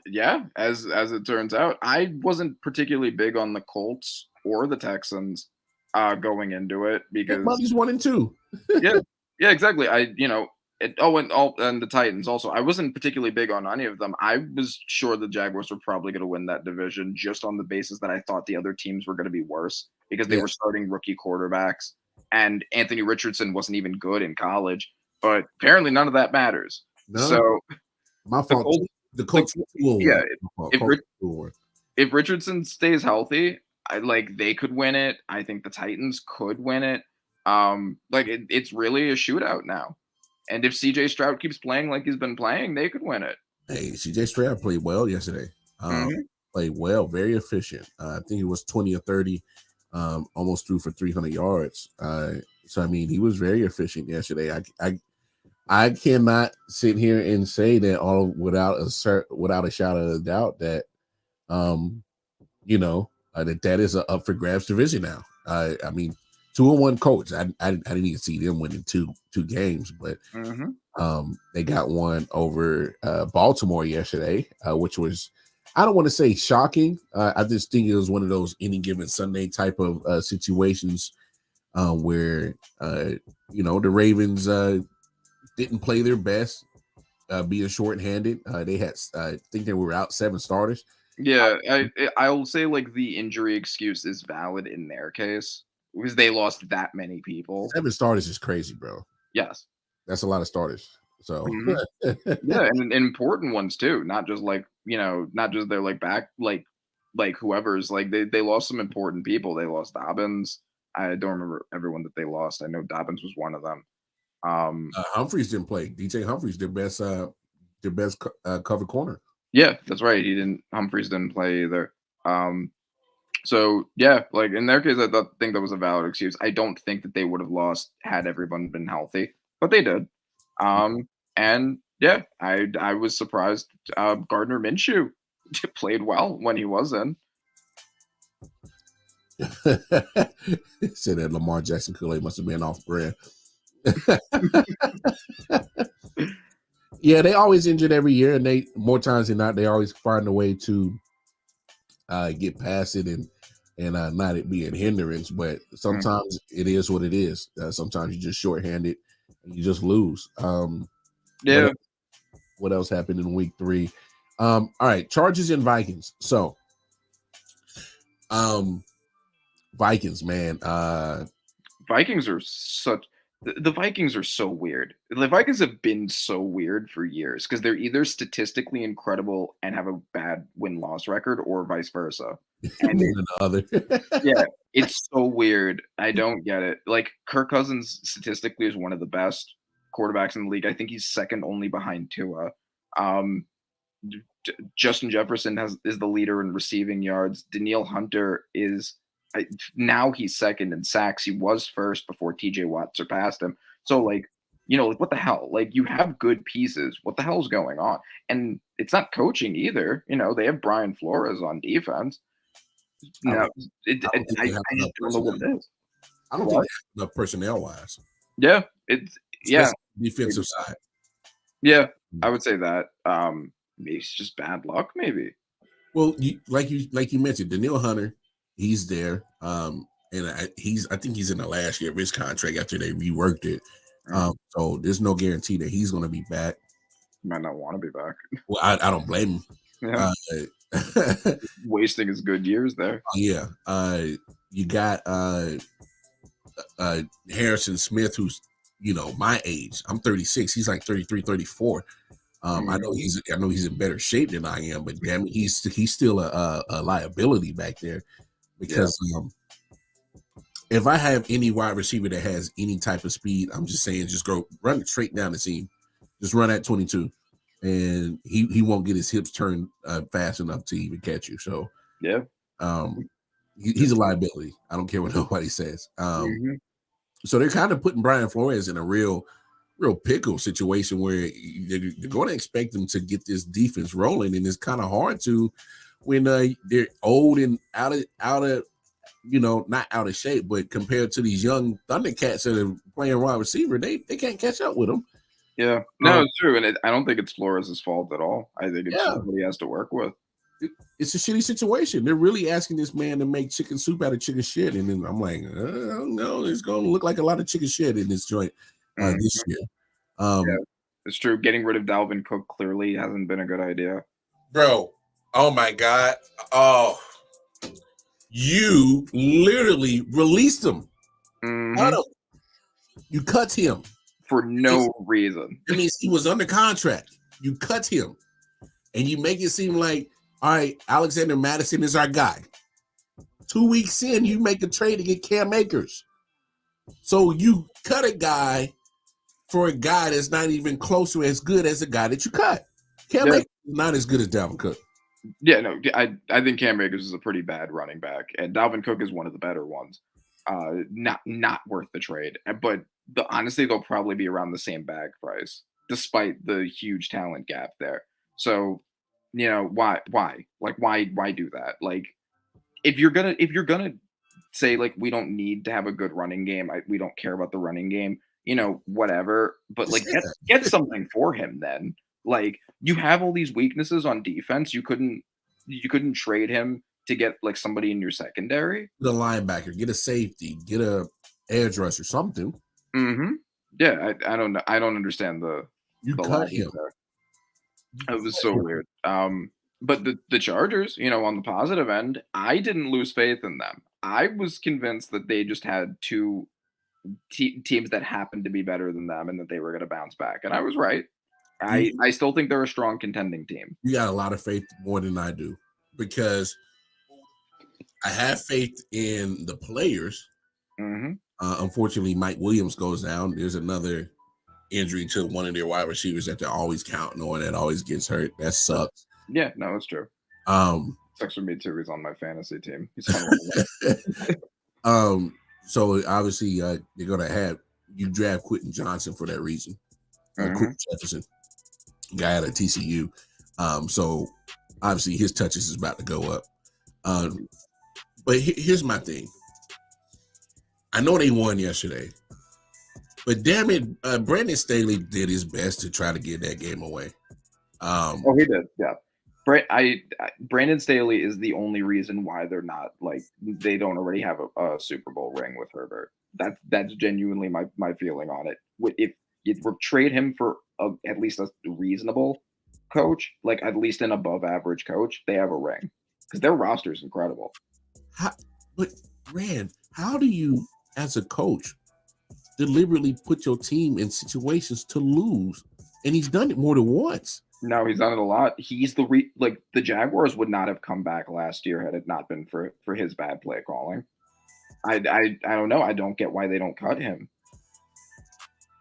S5: Yeah, as it turns out, I wasn't particularly big on the Colts or the Texans going into it because
S4: Money's 1-2.
S5: yeah, yeah, exactly. And the Titans also. I wasn't particularly big on any of them. I was sure the Jaguars were probably going to win that division just on the basis that I thought the other teams were going to be worse because they were starting rookie quarterbacks and Anthony Richardson wasn't even good in college. But apparently, none of that matters.
S4: No,
S5: so
S4: my fault. The Colts will
S5: yeah.
S4: win.
S5: If Richardson stays healthy, they could win it. I think the Titans could win it. It's really a shootout now. And if CJ Stroud keeps playing like he's been playing, they could win it.
S4: Hey, CJ Stroud played well yesterday. Played well, very efficient. I think he was 20 or 30, almost threw for 300 yards. So I mean, he was very efficient yesterday. I cannot sit here and say that all without a shadow of a doubt that that is a up for grabs division now. I mean, 2-1 coach. I didn't even see them winning two games, but they got one over Baltimore yesterday, which was, I don't want to say shocking. I just think it was one of those any given Sunday type of situations where the Ravens didn't play their best, being shorthanded. They had, I think they were out 7 starters.
S5: Yeah, I'll say the injury excuse is valid in their case because they lost that many people.
S4: 7 starters is crazy, bro.
S5: Yes,
S4: that's a lot of starters. So
S5: yeah, and important ones too. Not just not just their back whoever's they lost some important people. They lost Dobbins. I don't remember everyone that they lost. I know Dobbins was one of them.
S4: Humphreys didn't play. DJ Humphreys, their best cover corner.
S5: Yeah, that's right. Humphreys didn't play either. So yeah, in their case, I think that was a valid excuse. I don't think that they would have lost had everyone been healthy, but they did. And yeah, I was surprised. Gardner Minshew played well when he was in.
S4: Said that Lamar Jackson Kool-Aid must have been off brand. Yeah, they always injured every year, and they more times than not, they always find a way to get past it and not it be a hindrance. But sometimes it is what it is. Sometimes you're just shorthanded and you just lose.
S5: Yeah.
S4: What else happened in week 3? All right, Chargers and Vikings. So, Vikings, man.
S5: Vikings are such. The Vikings are so weird. The Vikings have been so weird for years because they're either statistically incredible and have a bad win-loss record or vice versa. And yeah, it's so weird. I don't get it. Kirk Cousins statistically is one of the best quarterbacks in the league. I think he's second only behind Tua. Justin Jefferson is the leader in receiving yards. Danielle Hunter is now he's second in sacks. He was first before TJ Watt surpassed him. So what the hell? You have good pieces. What the hell's going on? And it's not coaching either. They have Brian Flores on defense. No, I just don't know what it is.
S4: I don't think they have personnel wise.
S5: Yeah,
S4: defensive side.
S5: Yeah, I would say that. Maybe it's just bad luck. Maybe.
S4: Well, like you mentioned, Danielle Hunter. He's there, and I think he's in the last year of his contract after they reworked it. So there's no guarantee that he's going to be back.
S5: He might not want to be back.
S4: Well, I don't blame him.
S5: Yeah. Wasting his good years there.
S4: Yeah. You got Harrison Smith, who's my age. I'm 36. He's like 33, 34. I know he's in better shape than I am, but damn it, he's still a liability back there. Because if I have any wide receiver that has any type of speed, I'm just saying, just go run straight down the seam. Just run at 22, and he won't get his hips turned fast enough to even catch you. So
S5: yeah,
S4: he's a liability. I don't care what nobody says. So they're kind of putting Brian Flores in a real pickle situation where they're going to expect them to get this defense rolling, and it's kind of hard to when they're old and out not out of shape, but compared to these young Thundercats that are playing wide receiver, they can't catch up with them.
S5: Yeah, no, it's true, and I don't think it's Flores' fault at all. I think it's what he has to work with.
S4: It's a shitty situation. They're really asking this man to make chicken soup out of chicken shit, and then I'm like, no, it's going to look like a lot of chicken shit in this joint this year.
S5: Yeah, it's true. Getting rid of Dalvin Cook clearly hasn't been a good idea,
S4: bro. Oh my god. Oh, you literally released him. You cut him
S5: for no reason.
S4: That means he was under contract. You cut him, and you make it seem like, all right, Alexander Madison is our guy. 2 weeks in, you make a trade to get Cam Akers. So you cut a guy for a guy that's not even close to as good as the guy that you cut. Cam Akers is not as good as Dalvin Cook.
S5: Yeah, no, I think Cam Akers is a pretty bad running back, and Dalvin Cook is one of the better ones. Not worth the trade, but honestly, they'll probably be around the same bag price, despite the huge talent gap there. So, why do that? Like, if you're gonna say like we don't need to have a good running game, we don't care about the running game, whatever. But like, get something for him then. Like, you have all these weaknesses on defense. You couldn't trade him to get like somebody in your secondary.
S4: Get a linebacker, get a safety, get a edge rusher, something.
S5: Yeah, I don't know. I don't understand the
S4: cut him.
S5: There. It was so weird. But the Chargers, on the positive end, I didn't lose faith in them. I was convinced that they just had two teams that happened to be better than them and that they were going to bounce back. And I was right. I still think they're a strong contending team.
S4: You got a lot of faith, more than I do, because I have faith in the players. Unfortunately, Mike Williams goes down. There's another injury to one of their wide receivers that they're always counting on that always gets hurt. That sucks.
S5: Yeah, no, it's true. Sucks for me too. He's on my fantasy team. He's
S4: so obviously you're gonna have you draft Quentin Johnson for that reason. Quentin Jefferson, guy out of TCU. So obviously his touches is about to go up. But here's my thing. I know they won yesterday, but damn it, Brandon Staley did his best to try to get that game away.
S5: He did, yeah. Brandon Staley is the only reason why they're not like they don't already have a Super Bowl ring with Herbert. That's genuinely my feeling on it. If you trade him for at least a reasonable coach, like at least an above average coach, they have a ring because their roster is incredible.
S4: But Rand, how do you, as a coach, deliberately put your team in situations to lose? And he's done it more than once.
S5: No, he's done it a lot. He's the Jaguars would not have come back last year had it not been for his bad play calling. I don't know. I don't get why they don't cut him.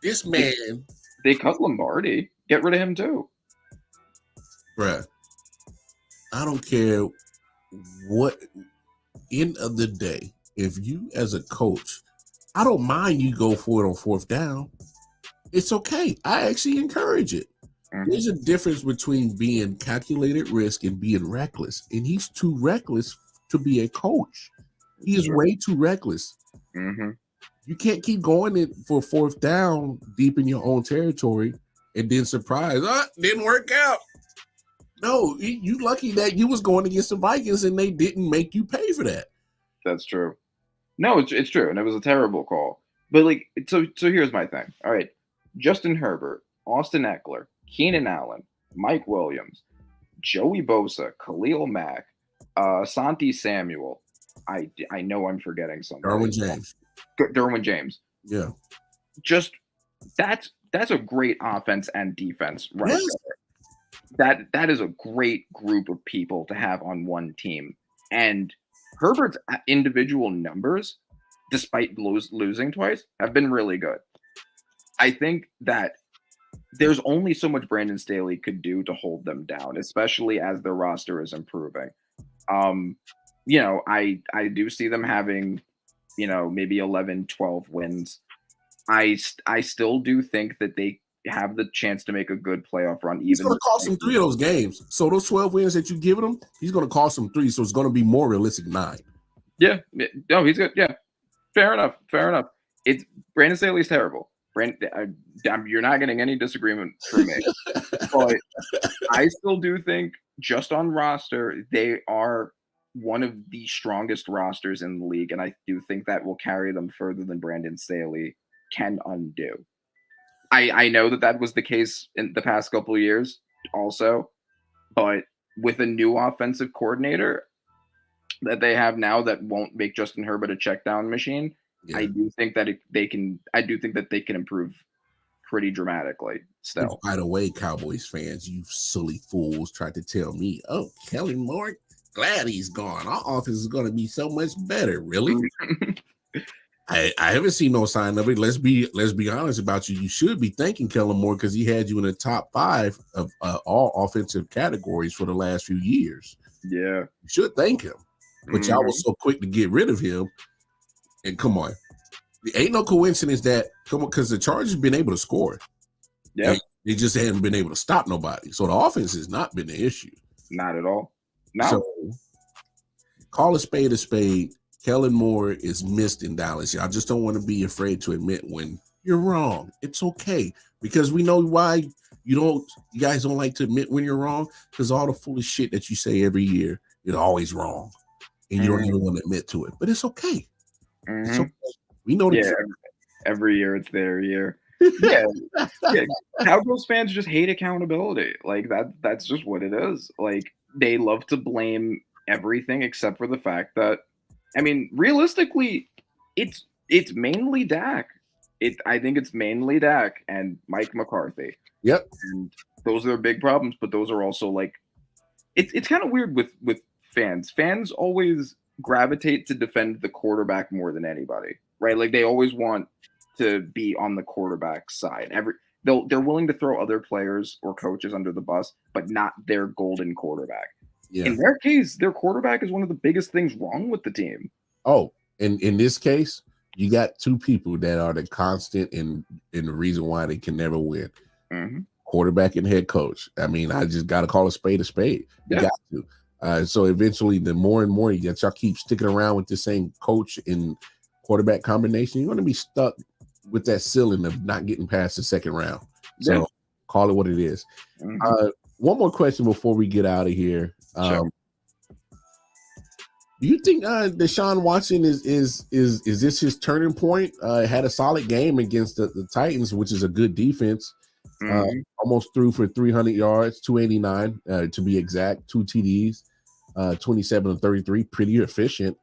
S4: This man,
S5: they cut Lombardi. Get rid of him too,
S4: bruh. I don't care what. End of the day, if you as a coach, I don't mind you go for it on fourth down. It's okay. I actually encourage it. There's a difference between being calculated risk and being reckless. And he's too reckless to be a coach. He is way too reckless. You can't keep going in for fourth down deep in your own territory and then surprise, didn't work out. No, you lucky that you was going against the Vikings and they didn't make you pay for that.
S5: That's true. No, it's true, and it was a terrible call. But like, so here's my thing. All right, Justin Herbert, Austin Eckler, Keenan Allen, Mike Williams, Joey Bosa, Khalil Mack, Santi Samuel. I know I'm forgetting something. Derwin James.
S4: Yeah.
S5: Just that's a great offense and defense right there. That is a great group of people to have on one team. And Herbert's individual numbers, despite losing twice, have been really good. I think that there's only so much Brandon Staley could do to hold them down, especially as their roster is improving. I do see them having, maybe 11, 12 wins. I still do think that they have the chance to make a good playoff run.
S4: He's going to cost him 3 of those games. So those 12 wins that you've given him, he's going to cost him 3. So it's going to be more realistic 9.
S5: Yeah, no, he's good. Yeah, fair enough. Fair enough. It's Brandon Staley's terrible. You're not getting any disagreement from me, but I still do think, just on roster, they are one of the strongest rosters in the league, and I do think that will carry them further than Brandon Staley can undo. I know that was the case in the past couple of years, also, but with a new offensive coordinator that they have now that won't make Justin Herbert a check down machine,
S4: Yeah.
S5: I do think that they can. I do think that they can improve pretty dramatically still.
S4: By the way, Cowboys fans, you silly fools tried to tell me, oh, Kellen Moore, glad he's gone. Our offense is going to be so much better. Really? I haven't seen no sign of it. Let's be honest about you. You should be thanking Kellen Moore because he had you in the top 5 of all offensive categories for the last few years.
S5: Yeah.
S4: You should thank him. But y'all was so quick to get rid of him. And come on. It ain't no coincidence that, because the Chargers been able to score.
S5: Yeah.
S4: They just haven't been able to stop nobody. So the offense has not been the issue.
S5: Not at all. No.
S4: So call a spade a spade. Kellen Moore is missed in Dallas. I just don't want to be afraid to admit when you're wrong. It's okay, because we know why you guys don't like to admit when you're wrong, because all the foolish shit that you say every year, you're always wrong, and you don't even want to admit to it. But it's okay. It's okay. We know.
S5: Every year it's their year. Yeah. Cowboys fans just hate accountability. Like that's just what it is. Like, they love to blame everything except for the fact that, I mean, realistically, it's mainly Dak. I think it's mainly Dak and Mike McCarthy.
S4: Yep.
S5: And those are their big problems, but those are also, like, it's kind of weird with fans. Fans always gravitate to defend the quarterback more than anybody, right? Like, they always want to be on the quarterback side. They're willing to throw other players or coaches under the bus, but not their golden quarterback. Yeah. In their case, their quarterback is one of the biggest things wrong with the team.
S4: Oh, and in this case, you got two people that are the constant and the reason why they can never win. Quarterback and head coach. I mean, I just got to call a spade a spade. You got to. So eventually, the more and more y'all keep sticking around with the same coach and quarterback combination, you're going to be stuck with that ceiling of not getting past the second round. So call it what it is. One more question before we get out of here.
S5: Sure.
S4: Do you think Deshaun Watson is this his turning point? Had a solid game against the Titans, which is a good defense. Almost threw for 300 yards, 289 to be exact, 2 TDs, 27 of 33, pretty efficient.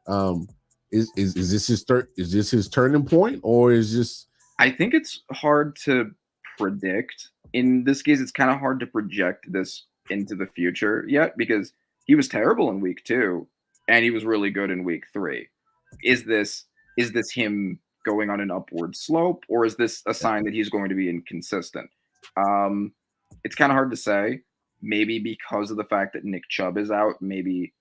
S4: Is this his turning point, or is this?
S5: I think it's hard to predict. In this case, it's kind of hard to project this into the future yet, because he was terrible in week 2 and he was really good in week 3. Is this him going on an upward slope, or is this a sign that he's going to be inconsistent? It's kind of hard to say. Maybe because of the fact that Nick Chubb is out, maybe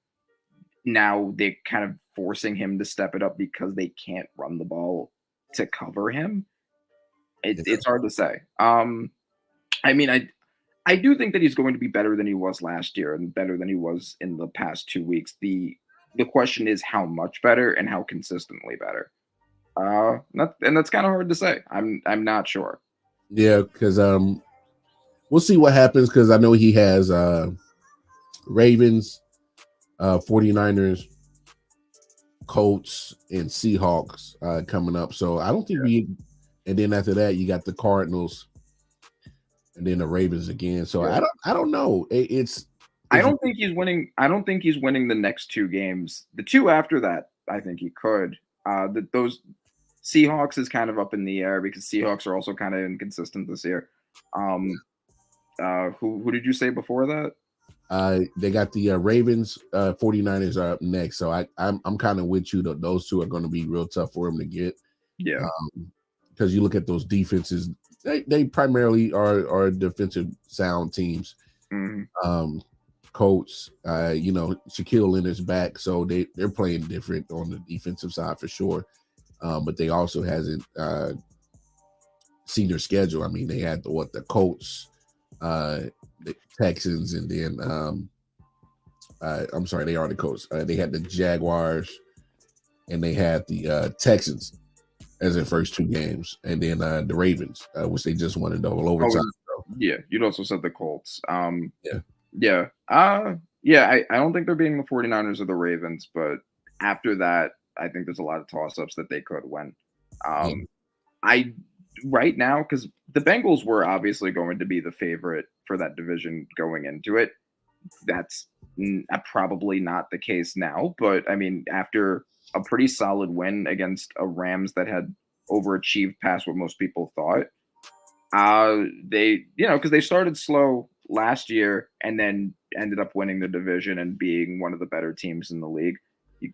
S5: now they're kind of forcing him to step it up because they can't run the ball to cover him. It's hard to say. I mean, I do think that he's going to be better than he was last year and better than he was in the past 2 weeks. The question is how much better and how consistently better. And that's kind of hard to say. I'm not sure.
S4: Yeah, because we'll see what happens, because I know he has Ravens, 49ers, Colts, and Seahawks coming up. So I don't think and then after that you got the Cardinals and then the Ravens again. So I don't know. I
S5: don't think he's winning. I don't think he's winning the next 2 games. The 2 after that, I think he could. Those Seahawks is kind of up in the air because Seahawks are also kind of inconsistent this year. Who did you say before that?
S4: They got the Ravens, 49ers are up next. So I'm kind of with you. Those 2 are going to be real tough for him to get.
S5: Yeah.
S4: Because you look at those defenses, they primarily are defensive sound teams. Colts, Shaquille Leonard's back, so they're playing different on the defensive side for sure. But they also hasn't seen their schedule. I mean, they had the Colts, the Texans, and then I'm sorry, they are the Colts. They had the Jaguars, and they had the Texans as their first 2 games, and then the Ravens, which they just won in double overtime.
S5: Yeah, you'd also said the Colts.
S4: Yeah.
S5: I don't think they're beating the 49ers or the Ravens, but after that, I think there's a lot of toss-ups that they could win. Right now, because the Bengals were obviously going to be the favorite for that division going into it. That's probably not the case now, but I mean, after a pretty solid win against a Rams that had overachieved past what most people thought, because they started slow last year and then ended up winning the division and being one of the better teams in the league.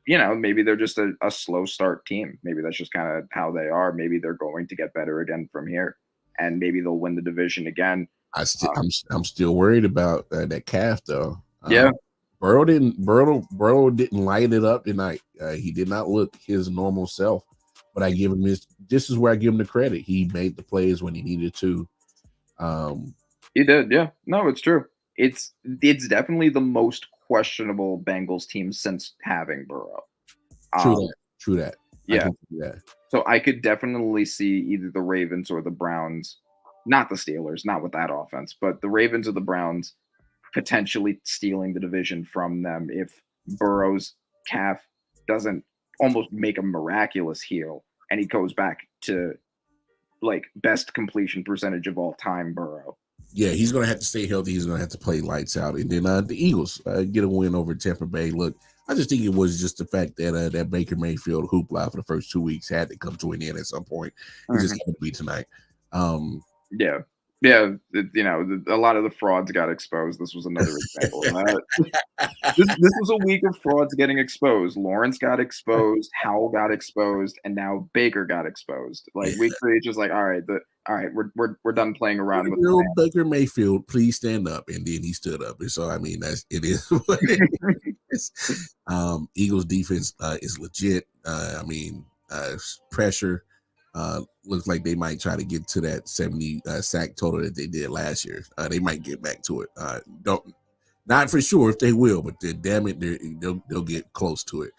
S5: Maybe they're just a slow start team. Maybe that's just kind of how they are. Maybe they're going to get better again from here, and maybe they'll win the division again.
S4: I'm still worried about that calf though.
S5: Yeah,
S4: Burrow didn't light it up tonight. He did not look his normal self. But I give him this is where I give him the credit. He made the plays when he needed to.
S5: He did. Yeah, no, it's true. It's definitely the most questionable Bengals team since having Burrow.
S4: True that.
S5: Yeah. So I could definitely see either the Ravens or the Browns, not the Steelers, not with that offense, but the Ravens or the Browns potentially stealing the division from them if Burrow's calf doesn't almost make a miraculous heal and he goes back to like best completion percentage of all time Burrow.
S4: Yeah, he's going to have to stay healthy. He's going to have to play lights out. And then the Eagles get a win over Tampa Bay. Look, I just think it was just the fact that that Baker Mayfield hoopla for the first 2 weeks had to come to an end at some point. It just happened to be tonight.
S5: Yeah, a lot of the frauds got exposed. This was another example of that. This was a week of frauds getting exposed. Lawrence got exposed, Howell got exposed, and now Baker got exposed. Like week 3, it's just like, all right, we're done playing around with
S4: the Baker Mayfield. Please stand up, and then he stood up. And so I mean, it is what it is. Eagles defense is legit. Pressure. Looks like they might try to get to that 70 sack total that they did last year. They might get back to it. Not for sure if they will, but damn it, they'll get close to it.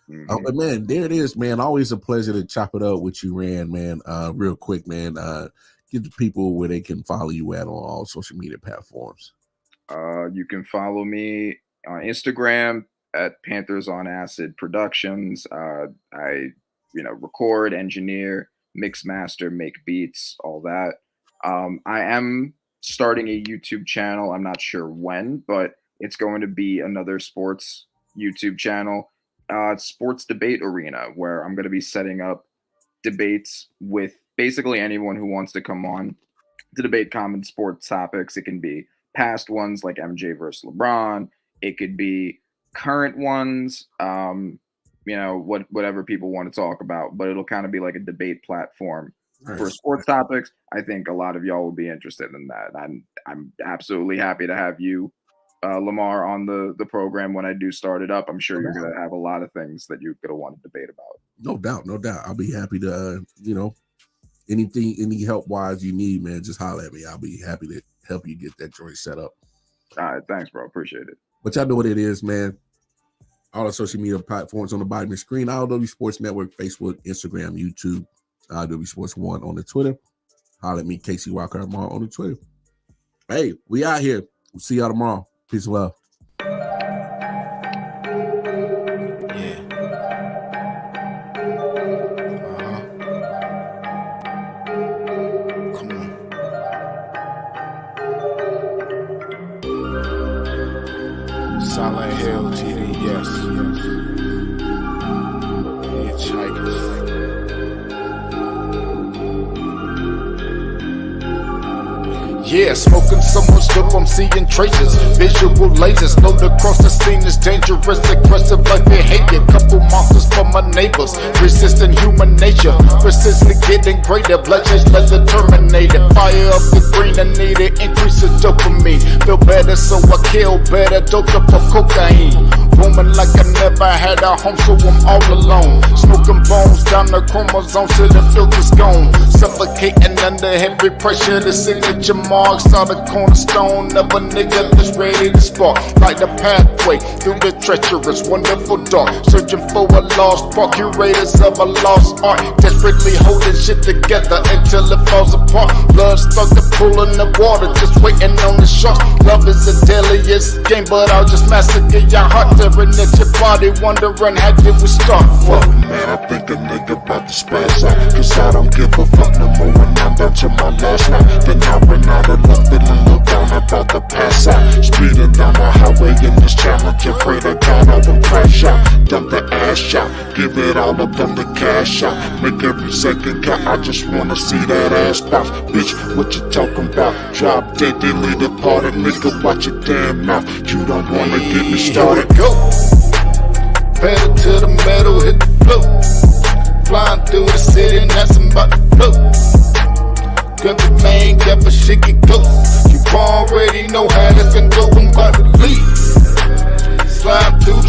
S4: But man, there it is, man. Always a pleasure to chop it up with you, Rand, man. Real quick, man. Give the people where they can follow you at on all social media platforms.
S5: You can follow me on Instagram at Panthers on Acid Productions. I record, engineer, mix, master, make beats, all that. I am starting a YouTube channel. I'm not sure when, but it's going to be another sports YouTube channel. Sports Debate Arena, where I'm going to be setting up debates with basically anyone who wants to come on to debate common sports topics. It can be past ones like MJ versus LeBron. It could be current ones. Whatever people want to talk about, but it'll kind of be like a debate platform for sports topics. I think a lot of y'all would be interested in that. I'm absolutely happy to have you, Lamar, on the program when I do start it up. I'm sure you're going to have a lot of things that you're going to want to debate about.
S4: No doubt. I'll be happy to, any help wise you need, man, just holler at me. I'll be happy to help you get that joint set up.
S5: All right. Thanks, bro. Appreciate it.
S4: But y'all know what it is, man. All the social media platforms on the bottom of the screen. I.O.W Sports Network, Facebook, Instagram, YouTube, I.O.W Sports 1 on the Twitter. Holler at me, Casey Walker tomorrow on the Twitter. Hey, we out here. We'll see y'all tomorrow. Peace and love.
S1: Silent Hill TD, yes. Hitchhikers.
S2: Yeah, smoking so much dope, I'm seeing traces. Visual lasers, know the cross the scene is dangerous. Aggressive like behavior, couple monsters from my neighbors. Resisting human nature, persistently getting greater. Bloodshed, leather terminated. Fire up the green and needed, increase the dopamine. Feel better, so I kill better. Doped up for cocaine. booming like I never had a home, so I'm all alone. Smoking bones down the chromosomes till the filter's gone. Suffocating under heavy pressure, the signature marks are the cornerstone of a nigga that's ready to spark. Like the pathway through the treacherous, wonderful dark. Searching for a lost spark, curators of a lost art. Desperately holding shit together until it falls apart. Blood stuck to pooling the water, just waiting on the sharks. Love is the deadliest game, but I'll just massacre your heart. Tearing at your body, wondering how did we start?
S6: Fuck man, I think a nigga about to spaz out, cause I don't give a fuck no more when I'm down to my last night. Then I ran out of luck, feeling look down, about to pass out. Speeding down the highway in this challenge, afraid of God I will crash out. Dump the ash out, give it all up on the cash out. Make every second count, I just wanna see that ass bounce. Bitch, what you talking about? Drop dead, delete the party, nigga, watch your damn mouth. You don't wanna get me started.
S2: Go. Pedal to the metal, hit the floor. Flying through the city, and that's about to float. Grab the main, grab a shit can go. You already know how this can go, I'm about to leave. Slide through the